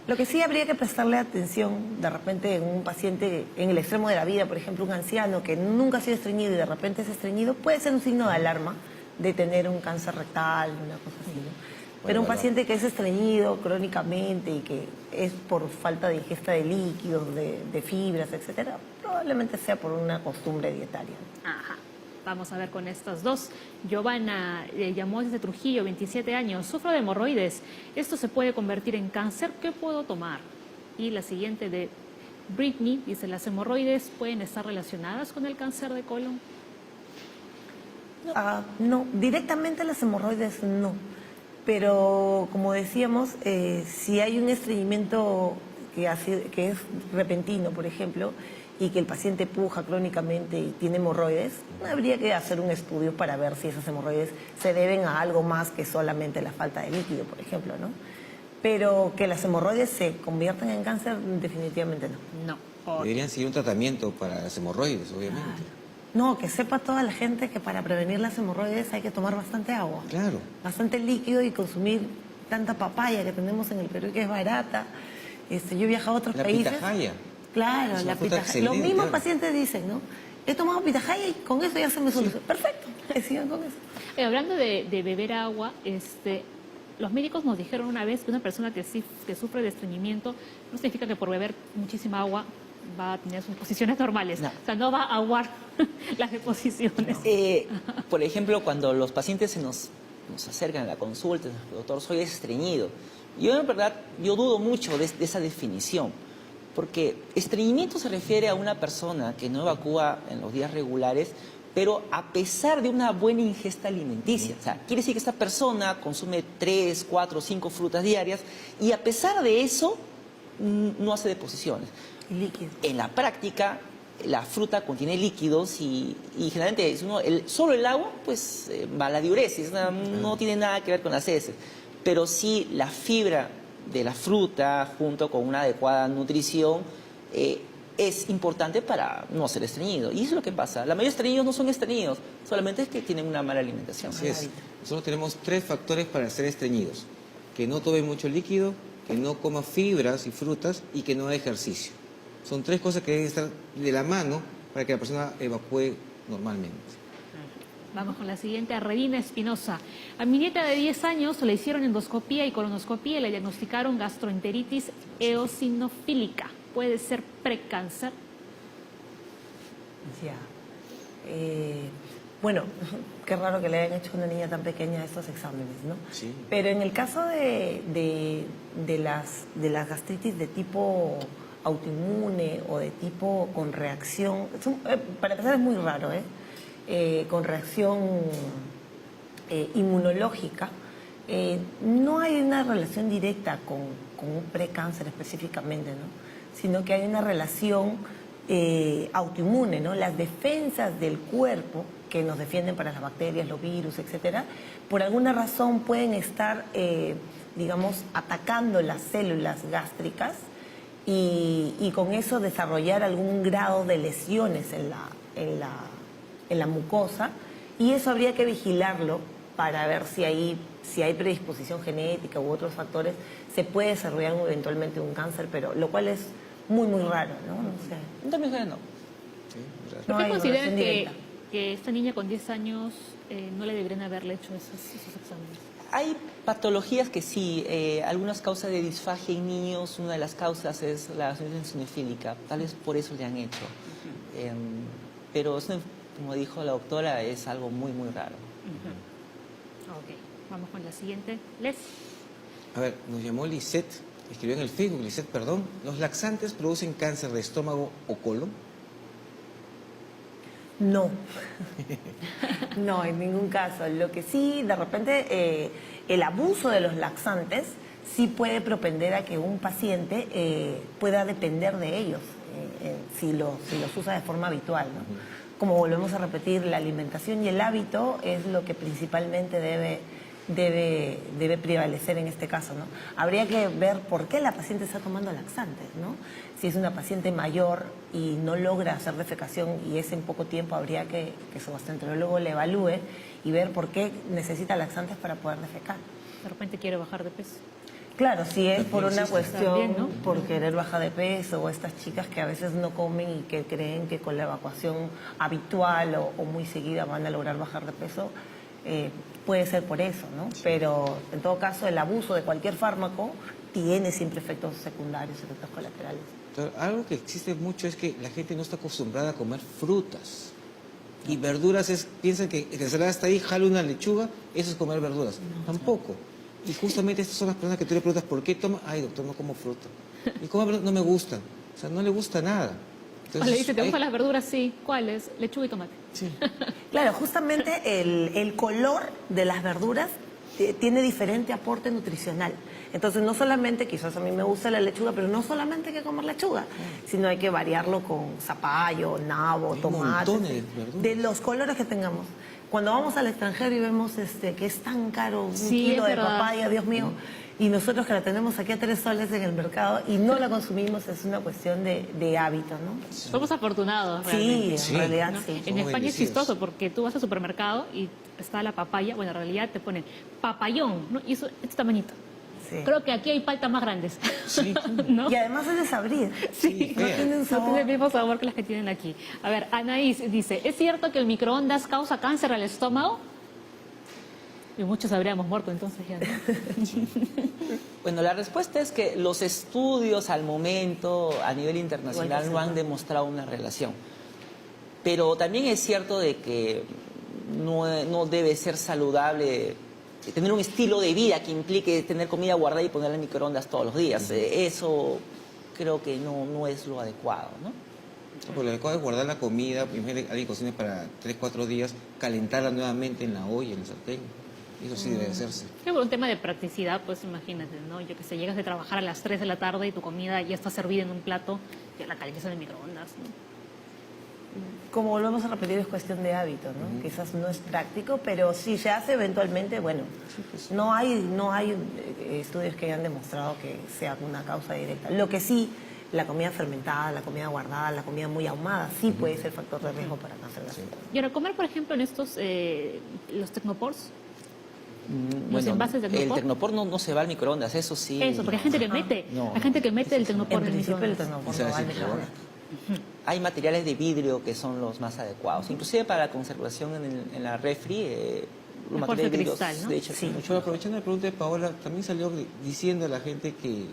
Lo que sí habría que prestarle atención de repente en un paciente en el extremo de la vida, por ejemplo, un anciano que nunca ha sido estreñido y de repente es estreñido, puede ser un signo de alarma de tener un cáncer rectal, una cosa así, ¿no? Pero un paciente que es estreñido crónicamente y que es por falta de ingesta de líquidos, de fibras, etcétera, probablemente sea por una costumbre dietaria. Ajá. Vamos a ver con estas dos. Giovanna llamó desde Trujillo, 27 años. Sufro de hemorroides. ¿Esto se puede convertir en cáncer? ¿Qué puedo tomar? Y la siguiente de Britney dice, ¿las hemorroides pueden estar relacionadas con el cáncer de colon? No, directamente las hemorroides no. Pero como decíamos, si hay un estreñimiento que es repentino, por ejemplo, y que el paciente puja crónicamente y tiene hemorroides, habría que hacer un estudio para ver si esas hemorroides se deben a algo más que solamente la falta de líquido, por ejemplo, ¿no? Pero que las hemorroides se conviertan en cáncer, definitivamente no. No. Deberían seguir un tratamiento para las hemorroides, obviamente. No, que sepa toda la gente que para prevenir las hemorroides hay que tomar bastante agua. Claro. Bastante líquido y consumir tanta papaya que tenemos en el Perú que es barata. Yo he viajado a otros países. La pitahaya. Claro, Es una la fruta pitahaya. excelente, Los mismos claro. pacientes dicen, ¿no? He tomado pitahaya y con eso ya se me solucionó. Perfecto, que sigan con eso. Hablando de beber agua, los médicos nos dijeron una vez que una persona que sufre de estreñimiento no significa que por beber muchísima agua va a tener sus posiciones normales. No. O sea, no va a aguar las deposiciones. Por ejemplo, cuando los pacientes nos acercan a la consulta, doctor, soy estreñido. Yo en verdad, yo dudo mucho de esa definición, porque estreñimiento se refiere a una persona que no evacúa en los días regulares, pero a pesar de una buena ingesta alimenticia. O sea, quiere decir que esta persona consume 3, 4, 5 frutas diarias y a pesar de eso no hace deposiciones. Líquido. En la práctica, la fruta contiene líquidos y generalmente solo el agua pues va a la diuresis, no tiene nada que ver con las heces. Pero sí la fibra de la fruta junto con una adecuada nutrición es importante para no ser estreñido. Y eso es lo que pasa. La mayoría de estreñidos no son estreñidos, solamente es que tienen una mala alimentación. Así es. Nosotros tenemos 3 factores para ser estreñidos: que no tome mucho líquido, que no coma fibras y frutas y que no haga ejercicio. Son 3 cosas que deben estar de la mano para que la persona evacúe normalmente. Vamos con la siguiente, a Redina Espinosa. A mi nieta de 10 años le hicieron endoscopía y colonoscopía y le diagnosticaron gastroenteritis eosinofílica. ¿Puede ser precáncer? Ya. Bueno, qué raro que le hayan hecho a una niña tan pequeña estos exámenes, ¿no? Sí. Pero en el caso de las gastritis de tipo autoinmune o de tipo con reacción, para empezar es muy raro, con reacción inmunológica, no hay una relación directa con un precáncer específicamente, ¿no? Sino que hay una relación autoinmune, ¿no? Las defensas del cuerpo que nos defienden para las bacterias, los virus, etcétera, por alguna razón pueden estar, digamos, atacando las células gástricas y con eso desarrollar algún grado de lesiones en la mucosa, y eso habría que vigilarlo para ver si hay predisposición genética u otros factores. Se puede desarrollar eventualmente un cáncer, pero lo cual es muy, muy raro, ¿no? No sé. También no. Sí, ¿Por qué hay consideran relación directa. que esta niña con 10 años no le deberían haberle hecho esos exámenes? Hay patologías que sí, algunas causas de disfagia en niños, una de las causas es la gastroenteritis eosinofílica, tal vez por eso le han hecho. Pero eso, como dijo la doctora, es algo muy, muy raro. Ok, vamos con la siguiente. Les. A ver, nos llamó Lisette, escribió en el Facebook, Lisette, perdón. ¿Los laxantes producen cáncer de estómago o colon? No, no, en ningún caso. Lo que sí, de repente, el abuso de los laxantes sí puede propender a que un paciente pueda depender de ellos si los usa de forma habitual, ¿no? Como volvemos a repetir, la alimentación y el hábito es lo que principalmente debe prevalecer en este caso, ¿no? Habría que ver por qué la paciente está tomando laxantes, ¿no? Si es una paciente mayor y no logra hacer defecación y es en poco tiempo, habría que su gastroenterólogo le evalúe y ver por qué necesita laxantes para poder defecar. De repente quiere bajar de peso. Claro, si es por una cuestión, También, ¿no? por querer bajar de peso, o estas chicas que a veces no comen y que creen que con la evacuación habitual o muy seguida van a lograr bajar de peso, puede ser por eso, ¿no? Sí. Pero en todo caso el abuso de cualquier fármaco tiene siempre efectos secundarios, efectos colaterales. Entonces, algo que existe mucho es que la gente no está acostumbrada a comer frutas. Y verduras piensan que la ensalada está ahí, jala una lechuga, eso es comer verduras. No, tampoco. Y justamente estas son las personas que tú le preguntas, ¿por qué toma? Ay, doctor, no como fruta. ¿Y cómo verduras? No me gustan. O sea, no le gusta nada. Entonces, le dice, ¿te gustan las verduras? Sí. ¿Cuáles? Lechuga y tomate. Sí. Claro, justamente el color de las verduras tiene diferente aporte nutricional. Entonces, no solamente, quizás a mí me gusta la lechuga, pero no solamente hay que comer lechuga, sino hay que variarlo con zapallo, nabo, tomate, de los colores que tengamos. Cuando vamos al extranjero y vemos que es tan caro un kilo de papaya, Dios mío, y nosotros que la tenemos aquí a 3 soles en el mercado y no la consumimos, es una cuestión de hábito, ¿no? Somos afortunados, realmente. Sí, en realidad ¿no? sí. En España es chistoso porque tú vas al supermercado y está la papaya, bueno, en realidad te ponen papayón, ¿no? Y eso, este tamañito. Sí. Creo que aquí hay paltas más grandes. Sí. ¿No? Y además es de sabrir. Sí, no tiene el mismo sabor que las que tienen aquí. A ver, Anaís dice, ¿es cierto que el microondas causa cáncer al estómago? Y muchos habríamos muerto entonces ya, ¿no? Bueno, la respuesta es que los estudios al momento a nivel internacional no han demostrado una relación. Pero también es cierto de que no debe ser saludable tener un estilo de vida que implique tener comida guardada y ponerla en microondas todos los días. Eso creo que no es lo adecuado, ¿no? Pues lo adecuado es guardar la comida, primero alguien cocine para 3-4 días, calentarla nuevamente en la olla, en el sartén. Eso sí debe hacerse. Sí, por un tema de practicidad, pues imagínate, ¿no? Yo que sé, llegas de trabajar a las 3 de la tarde y tu comida ya está servida en un plato, ya la calientas en el microondas, ¿no? Como volvemos a repetir, es cuestión de hábito, ¿no? Quizás no es práctico, pero si se hace eventualmente, bueno, no hay estudios que hayan demostrado que sea una causa directa. Lo que sí, la comida fermentada, la comida guardada, la comida muy ahumada, sí puede ser factor de riesgo para cáncer gástrico. Y ahora, comer, por ejemplo, en estos, los tecnopors, los Bueno, envases de el tecnopor. tecnopor no se va al microondas, eso sí. Eso, porque hay gente que mete, hay gente que mete el tecnopor En en el principio el microondas. tecnopor Esa no es va al el microondas. Hay materiales de vidrio que son los más adecuados. Inclusive para la conservación en la refri, los Mejor materiales de de vidrio, cristal, ¿no? de hecho, son mucho Pero aprovechando la pregunta de Paola, también salió diciendo a la gente que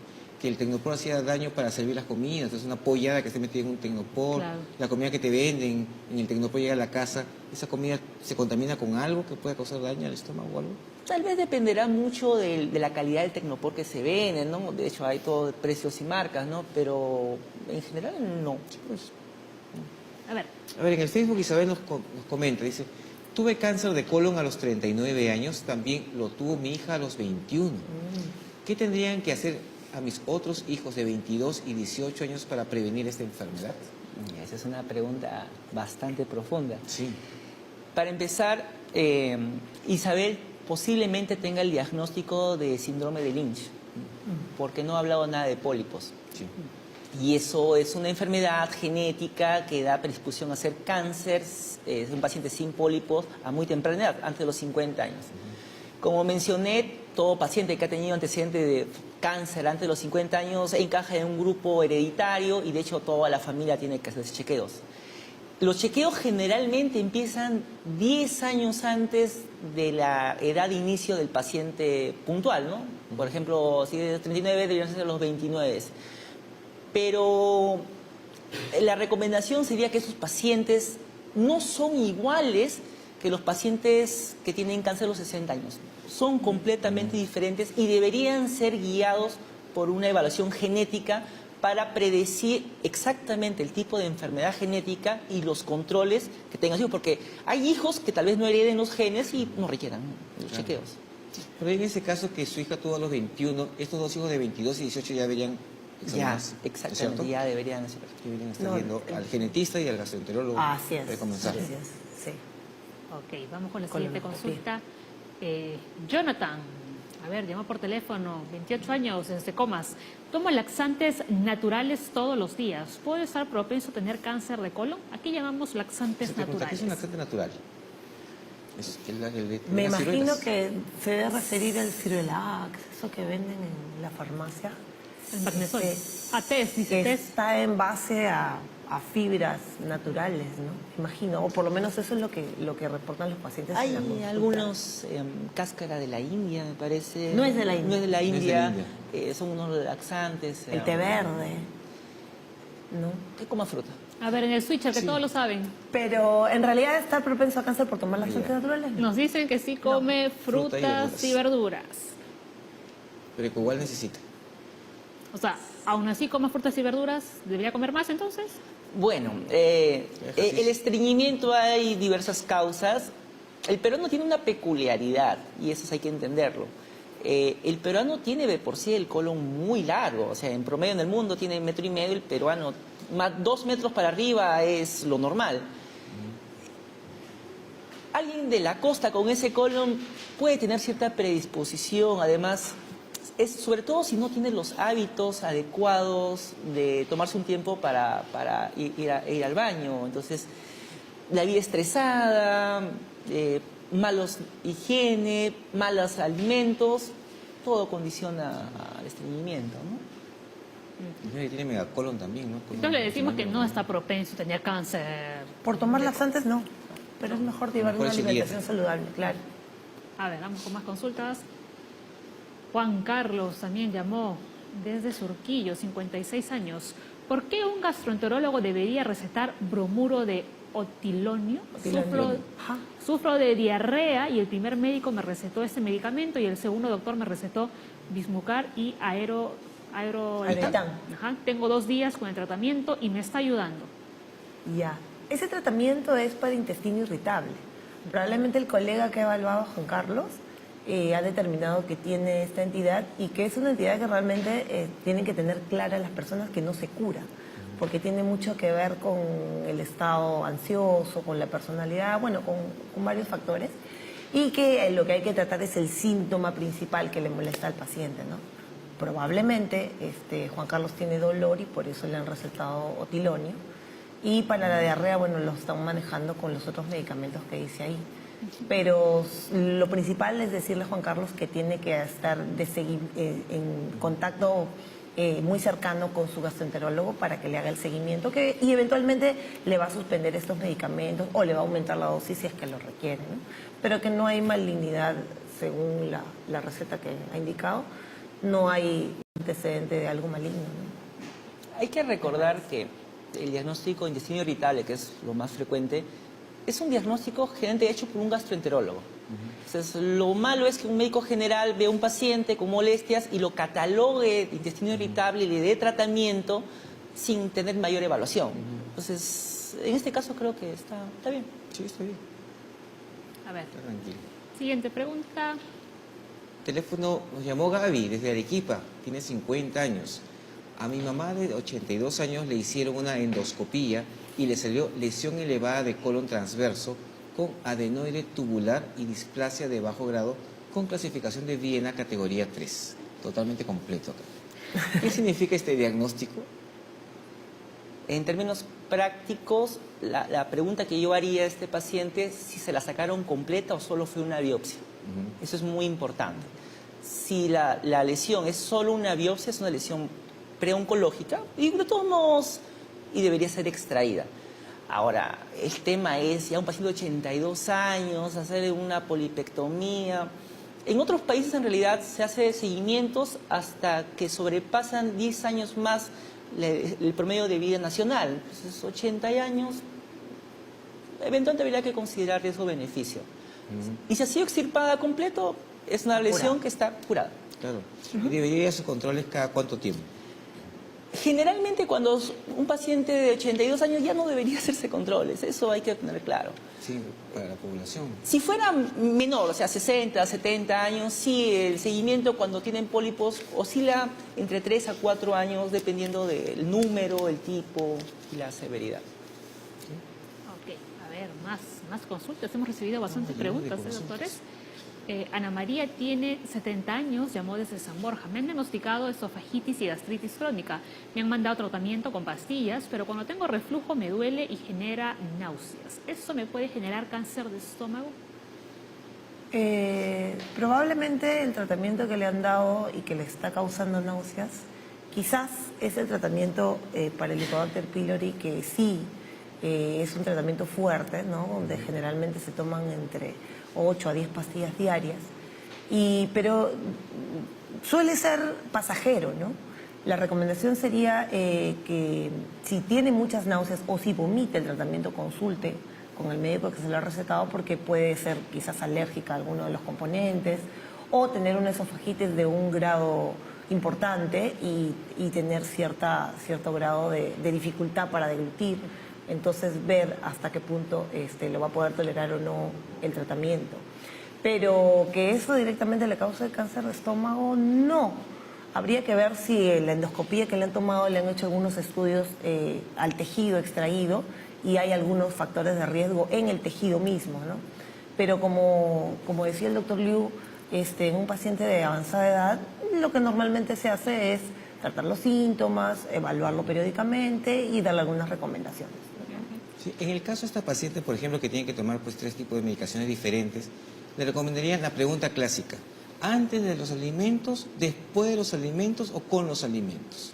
el tecnopor hacía daño para servir las comidas. Entonces una pollada que esté metida en un tecnopor, Claro. la comida que te venden en el tecnopor llega a la casa, ¿esa comida se contamina con algo que pueda causar daño al estómago o algo? Tal vez dependerá mucho de la calidad del tecnopor que se vende, ¿no? De hecho, hay todo precios y marcas, ¿no? Pero en general no. A ver, En el Facebook Isabel nos comenta, dice, tuve cáncer de colon a los 39 años, también lo tuvo mi hija a los 21. ¿Qué tendrían que hacer a mis otros hijos de 22 y 18 años para prevenir esta enfermedad? Esa es una pregunta bastante profunda. Sí. Para empezar, Isabel posiblemente tenga el diagnóstico de síndrome de Lynch, porque no ha hablado nada de pólipos. Sí. Y eso es una enfermedad genética que da predisposición a hacer cáncer, es un paciente sin pólipos a muy temprana edad, antes de los 50 años. Como mencioné, todo paciente que ha tenido antecedentes de cáncer antes de los 50 años encaja en un grupo hereditario y de hecho toda la familia tiene que hacerse chequeos. Los chequeos generalmente empiezan 10 años antes de la edad de inicio del paciente puntual, ¿no? Por ejemplo, si es de 39, deberían ser los 29. Pero la recomendación sería que esos pacientes no son iguales que los pacientes que tienen cáncer a los 60 años. Son completamente diferentes y deberían ser guiados por una evaluación genética para predecir exactamente el tipo de enfermedad genética y los controles que tengan hijos, porque hay hijos que tal vez no hereden los genes y no requieran los chequeos. Pero en ese caso que su hija tuvo a los 21, estos dos hijos de 22 y 18 ya deberían Ya, examinarse, exactamente, ¿cierto? ya deberían hacer. Deberían estar yendo al genetista y al gastroenterólogo. Así es. Para comenzar. Así es, sí. ok, vamos con la siguiente Colonoscopia. consulta. Jonathan, a ver, llama por teléfono, 28 años, desde Comas. Tomo laxantes naturales todos los días. ¿Puedo estar propenso a tener cáncer de colon? Aquí llamamos laxantes ¿Qué naturales. es un laxante natural? Es Me las imagino ciruelas. que se debe referir al Ciruelax, eso que venden en la farmacia. El magnesol. Este, A test, dice que test. está en base a fibras naturales, ¿no? Imagino, o por lo menos eso es lo que reportan los pacientes. en la Hay consulta. algunos cáscara de la India, me parece. No es de la India. No es de la No es de India. la Son unos laxantes. El té verde, ¿no? Que coma fruta. A ver, en el switcher, que todos lo saben. Pero en realidad está propenso a cáncer por tomar laxantes naturales. ¿no? Nos dicen que sí come Fruta y frutas y verduras. Pero que igual necesita. O sea, aún así come frutas y verduras, ¿debería comer más entonces? Bueno, Ejercicio. el estreñimiento hay diversas causas. El peruano tiene una peculiaridad y eso hay que entenderlo. El peruano tiene de por sí el colon muy largo, o sea, en promedio en el mundo tiene 1,5 metros, el peruano más 2 metros para arriba es lo normal. Alguien de la costa con ese colon puede tener cierta predisposición, además, sobre todo si no tiene los hábitos adecuados de tomarse un tiempo para ir al baño. Entonces, la vida estresada, malos higiene, malos alimentos, todo condiciona al estreñimiento, ¿no? Y tiene megacolon también, ¿no? Entonces le decimos que no está propenso a tener cáncer. Por tomar laxantes no, pero es mejor llevar Mejor una es sin alimentación dieta. saludable, claro. A ver, vamos con más consultas. Juan Carlos también llamó desde Surquillo, 56 años. ¿Por qué un gastroenterólogo debería recetar bromuro de otilonio? Sufro de diarrea y el primer médico me recetó este medicamento y el segundo doctor me recetó Bismucar y Aeroitan. Tengo 2 días con el tratamiento y me está ayudando. Ya. Ese tratamiento es para intestino irritable. Probablemente el colega que ha evaluado a Juan Carlos ha determinado que tiene esta entidad y que es una entidad que realmente tienen que tener clara las personas que no se cura, porque tiene mucho que ver con el estado ansioso, con la personalidad, bueno, con varios factores, y que lo que hay que tratar es el síntoma principal que le molesta al paciente, ¿no? Probablemente Juan Carlos tiene dolor y por eso le han recetado otilonio, y para la diarrea, bueno, lo están manejando con los otros medicamentos que dice ahí. Pero lo principal es decirle a Juan Carlos que tiene que estar en contacto muy cercano con su gastroenterólogo para que le haga el seguimiento y eventualmente le va a suspender estos medicamentos o le va a aumentar la dosis si es que lo requiere, ¿no? Pero que no hay malignidad según la receta que ha indicado, no hay antecedente de algo maligno, ¿no? Hay que recordar que el diagnóstico de intestino irritable, que es lo más frecuente, es un diagnóstico generalmente hecho por un gastroenterólogo. Entonces, lo malo es que un médico general ve a un paciente con molestias y lo catalogue de intestino irritable y le dé tratamiento sin tener mayor evaluación. Entonces, en este caso creo que está bien. Sí, está bien. A ver, Está tranquilo. siguiente pregunta. Teléfono, nos llamó Gaby desde Arequipa, tiene 50 años. A mi mamá de 82 años le hicieron una endoscopía y le salió lesión elevada de colon transverso con adenoide tubular y displasia de bajo grado con clasificación de Viena categoría 3. Totalmente completo acá. ¿Qué significa este diagnóstico? En términos prácticos, la pregunta que yo haría a este paciente es si se la sacaron completa o solo fue una biopsia. Eso es muy importante. Si la lesión es solo una biopsia, es una lesión preoncológica y de todos modos y debería ser extraída. Ahora, el tema es ya un paciente de 82 años, hacerle una polipectomía. En otros países en realidad se hace seguimientos hasta que sobrepasan 10 años más el promedio de vida nacional. Entonces, 80 años, eventualmente habría que considerar riesgo-beneficio. Y si ha sido extirpada completo, es una lesión que está curada. Claro. ¿Y debería ir a sus controles cada cuánto tiempo? Generalmente cuando un paciente de 82 años ya no debería hacerse controles, eso hay que tener claro. Sí, para la población. Si fuera menor, o sea, 60, 70 años, sí, el seguimiento cuando tienen pólipos oscila entre 3 a 4 años dependiendo del número, el tipo y la severidad. Ok, a ver, más consultas. Hemos recibido bastantes preguntas, doctores. Ana María tiene 70 años, llamó desde San Borja. Me han diagnosticado esofagitis y gastritis crónica. Me han mandado tratamiento con pastillas, pero cuando tengo reflujo me duele y genera náuseas. ¿Eso me puede generar cáncer de estómago? Probablemente el tratamiento que le han dado y que le está causando náuseas, quizás es el tratamiento para el Helicobacter pylori, que sí es un tratamiento fuerte, ¿no? Donde generalmente se toman entre 8 a 10 pastillas diarias, pero suele ser pasajero, ¿no? La recomendación sería que si tiene muchas náuseas o si vomita el tratamiento, consulte con el médico que se lo ha recetado, porque puede ser quizás alérgica a alguno de los componentes o tener una esofagitis de un grado importante y tener cierto grado de dificultad para deglutir. Entonces ver hasta qué punto lo va a poder tolerar o no el tratamiento. Pero que eso directamente le cause cáncer de estómago, no. Habría que ver si la endoscopía que le han tomado le han hecho algunos estudios al tejido extraído y hay algunos factores de riesgo en el tejido mismo, ¿no? Pero como decía el doctor Liu, en un paciente de avanzada edad, lo que normalmente se hace es tratar los síntomas, evaluarlo periódicamente y darle algunas recomendaciones. Sí, en el caso de esta paciente, por ejemplo, que tiene que tomar 3 tipos de medicaciones diferentes, le recomendarían la pregunta clásica: ¿antes de los alimentos, después de los alimentos o con los alimentos?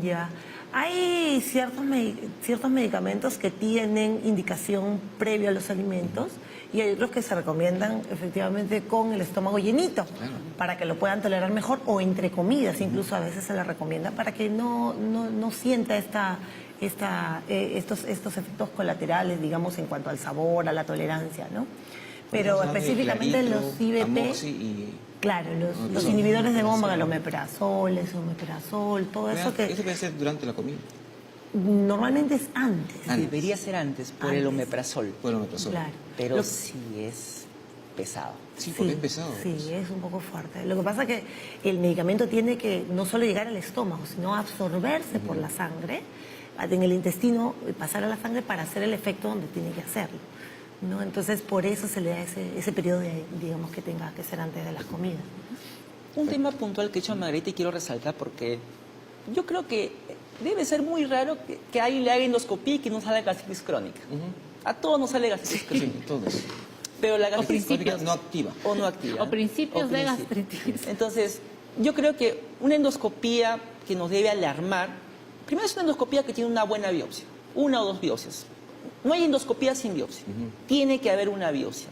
Ya. Hay ciertos medicamentos que tienen indicación previa a los alimentos y hay otros que se recomiendan efectivamente con el estómago llenito, para que lo puedan tolerar mejor, o entre comidas, incluso a veces se les recomienda para que no sienta estos efectos colaterales, digamos, en cuanto al sabor, a la tolerancia, ¿no? Pero específicamente los IBP, claro, los inhibidores de bomba, el omeprazol, todo eso que... Eso puede ser durante la comida. Normalmente es antes. Debería ser antes, por el omeprazol. Por el omeprazol. Claro. Pero sí es pesado. Sí, porque es pesado. Sí, es un poco fuerte. Lo que pasa es que el medicamento tiene que no solo llegar al estómago, sino absorberse por la sangre, en el intestino, pasar a la sangre para hacer el efecto donde tiene que hacerlo, ¿no? Entonces, por eso se le da ese periodo, digamos, que tenga que ser antes de las comidas. Un tema puntual que he hecho a Margarita y quiero resaltar porque yo creo que debe ser muy raro que a alguien le haga endoscopía y que no salga gastritis crónica. A todos nos sale gastritis crónica. Sí, todos. Pero la gastritis crónica no activa. O no activa. O principios de gastritis. Entonces, yo creo que una endoscopía que nos debe alarmar, primero es una endoscopía que tiene una buena biopsia, 1 o 2 biopsias. No hay endoscopía sin biopsia. Tiene que haber una biopsia.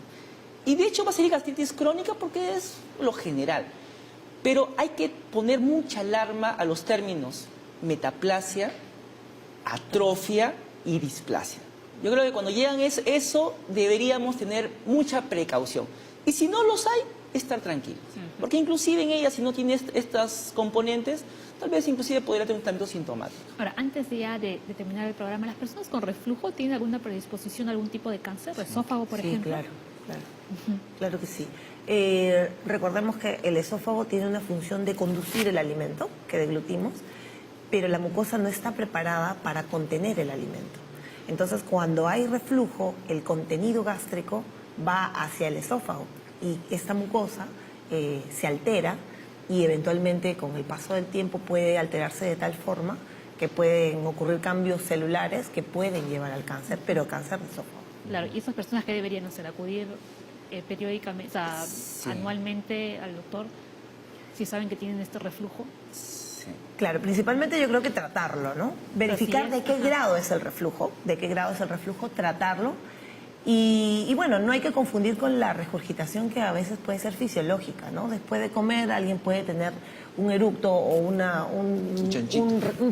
Y de hecho va a ser gastritis crónica porque es lo general. Pero hay que poner mucha alarma a los términos metaplasia, atrofia y displasia. Yo creo que cuando llegan eso deberíamos tener mucha precaución. Y si no los hay, estar tranquilos. Porque inclusive en ella, si no tiene estas componentes, tal vez inclusive podría tener un tratamiento sintomático. Ahora, antes de terminar el programa, ¿las personas con reflujo tienen alguna predisposición a algún tipo de cáncer? ¿Esófago, por ejemplo? Sí, claro que sí. Recordemos que el esófago tiene una función de conducir el alimento que deglutimos, pero la mucosa no está preparada para contener el alimento. Entonces, cuando hay reflujo, el contenido gástrico va hacia el esófago y esta mucosa se altera y eventualmente con el paso del tiempo puede alterarse de tal forma que pueden ocurrir cambios celulares que pueden llevar al cáncer, pero cáncer de esófago. Claro, y esas personas que deberían hacer, acudir periódicamente, o sea, anualmente al doctor, si saben que tienen este reflujo. Claro, principalmente yo creo que tratarlo, ¿no? Verificar de qué grado es el reflujo, tratarlo. Y bueno, no hay que confundir con la regurgitación que a veces puede ser fisiológica, ¿no? Después de comer alguien puede tener un eructo o un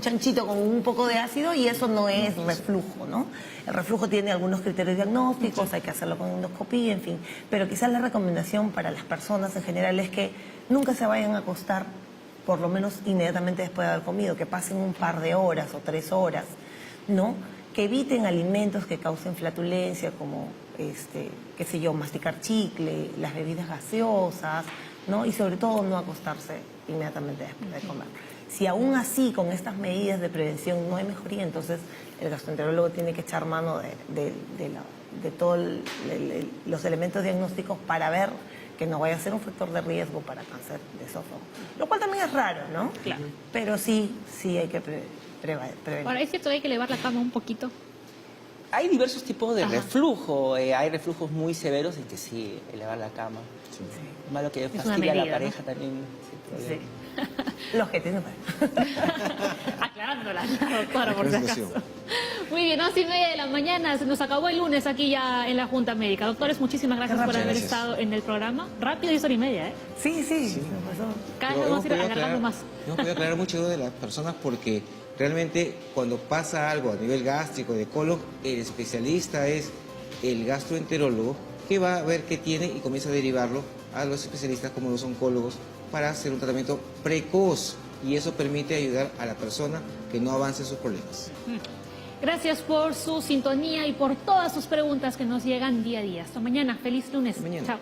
chanchito con un poco de ácido y eso no es reflujo, ¿no? El reflujo tiene algunos criterios diagnósticos, hay que hacerlo con endoscopía, en fin. Pero quizás la recomendación para las personas en general es que nunca se vayan a acostar por lo menos inmediatamente después de haber comido, que pasen un par de horas o 3 horas, ¿no? Que eviten alimentos que causen flatulencia, como, qué sé yo, masticar chicle, las bebidas gaseosas, ¿no? Y sobre todo no acostarse inmediatamente después de comer. Si aún así, con estas medidas de prevención no hay mejoría, entonces el gastroenterólogo tiene que echar mano de todos los elementos diagnósticos para ver que no vaya a ser un factor de riesgo para cáncer de esófago. Lo cual también es raro, ¿no? Claro. Pero sí hay que prevenir. Ahora, ¿es cierto que hay que elevar la cama un poquito? Hay diversos tipos de reflujo. Hay reflujos muy severos en que sí, elevar la cama. Sí. Malo que una fastidia a la medida, pareja ¿no? también. Sí. Los que tienen Aclarándola, doctora, por si acaso. Muy bien, 11:30 de la mañana, se nos acabó el lunes aquí ya en la Junta Médica. Doctores, muchísimas gracias por haber estado en el programa. Rápido y 1:30, ¿eh? Sí. Cada vez vamos a ir alargando más. Hemos podido aclarar mucho de las personas porque realmente cuando pasa algo a nivel gástrico, de colon, el especialista es el gastroenterólogo que va a ver qué tiene y comienza a derivarlo a los especialistas como los oncólogos para hacer un tratamiento precoz y eso permite ayudar a la persona que no avance sus problemas. Gracias por su sintonía y por todas sus preguntas que nos llegan día a día. Hasta mañana. Feliz lunes. Hasta mañana. Chao.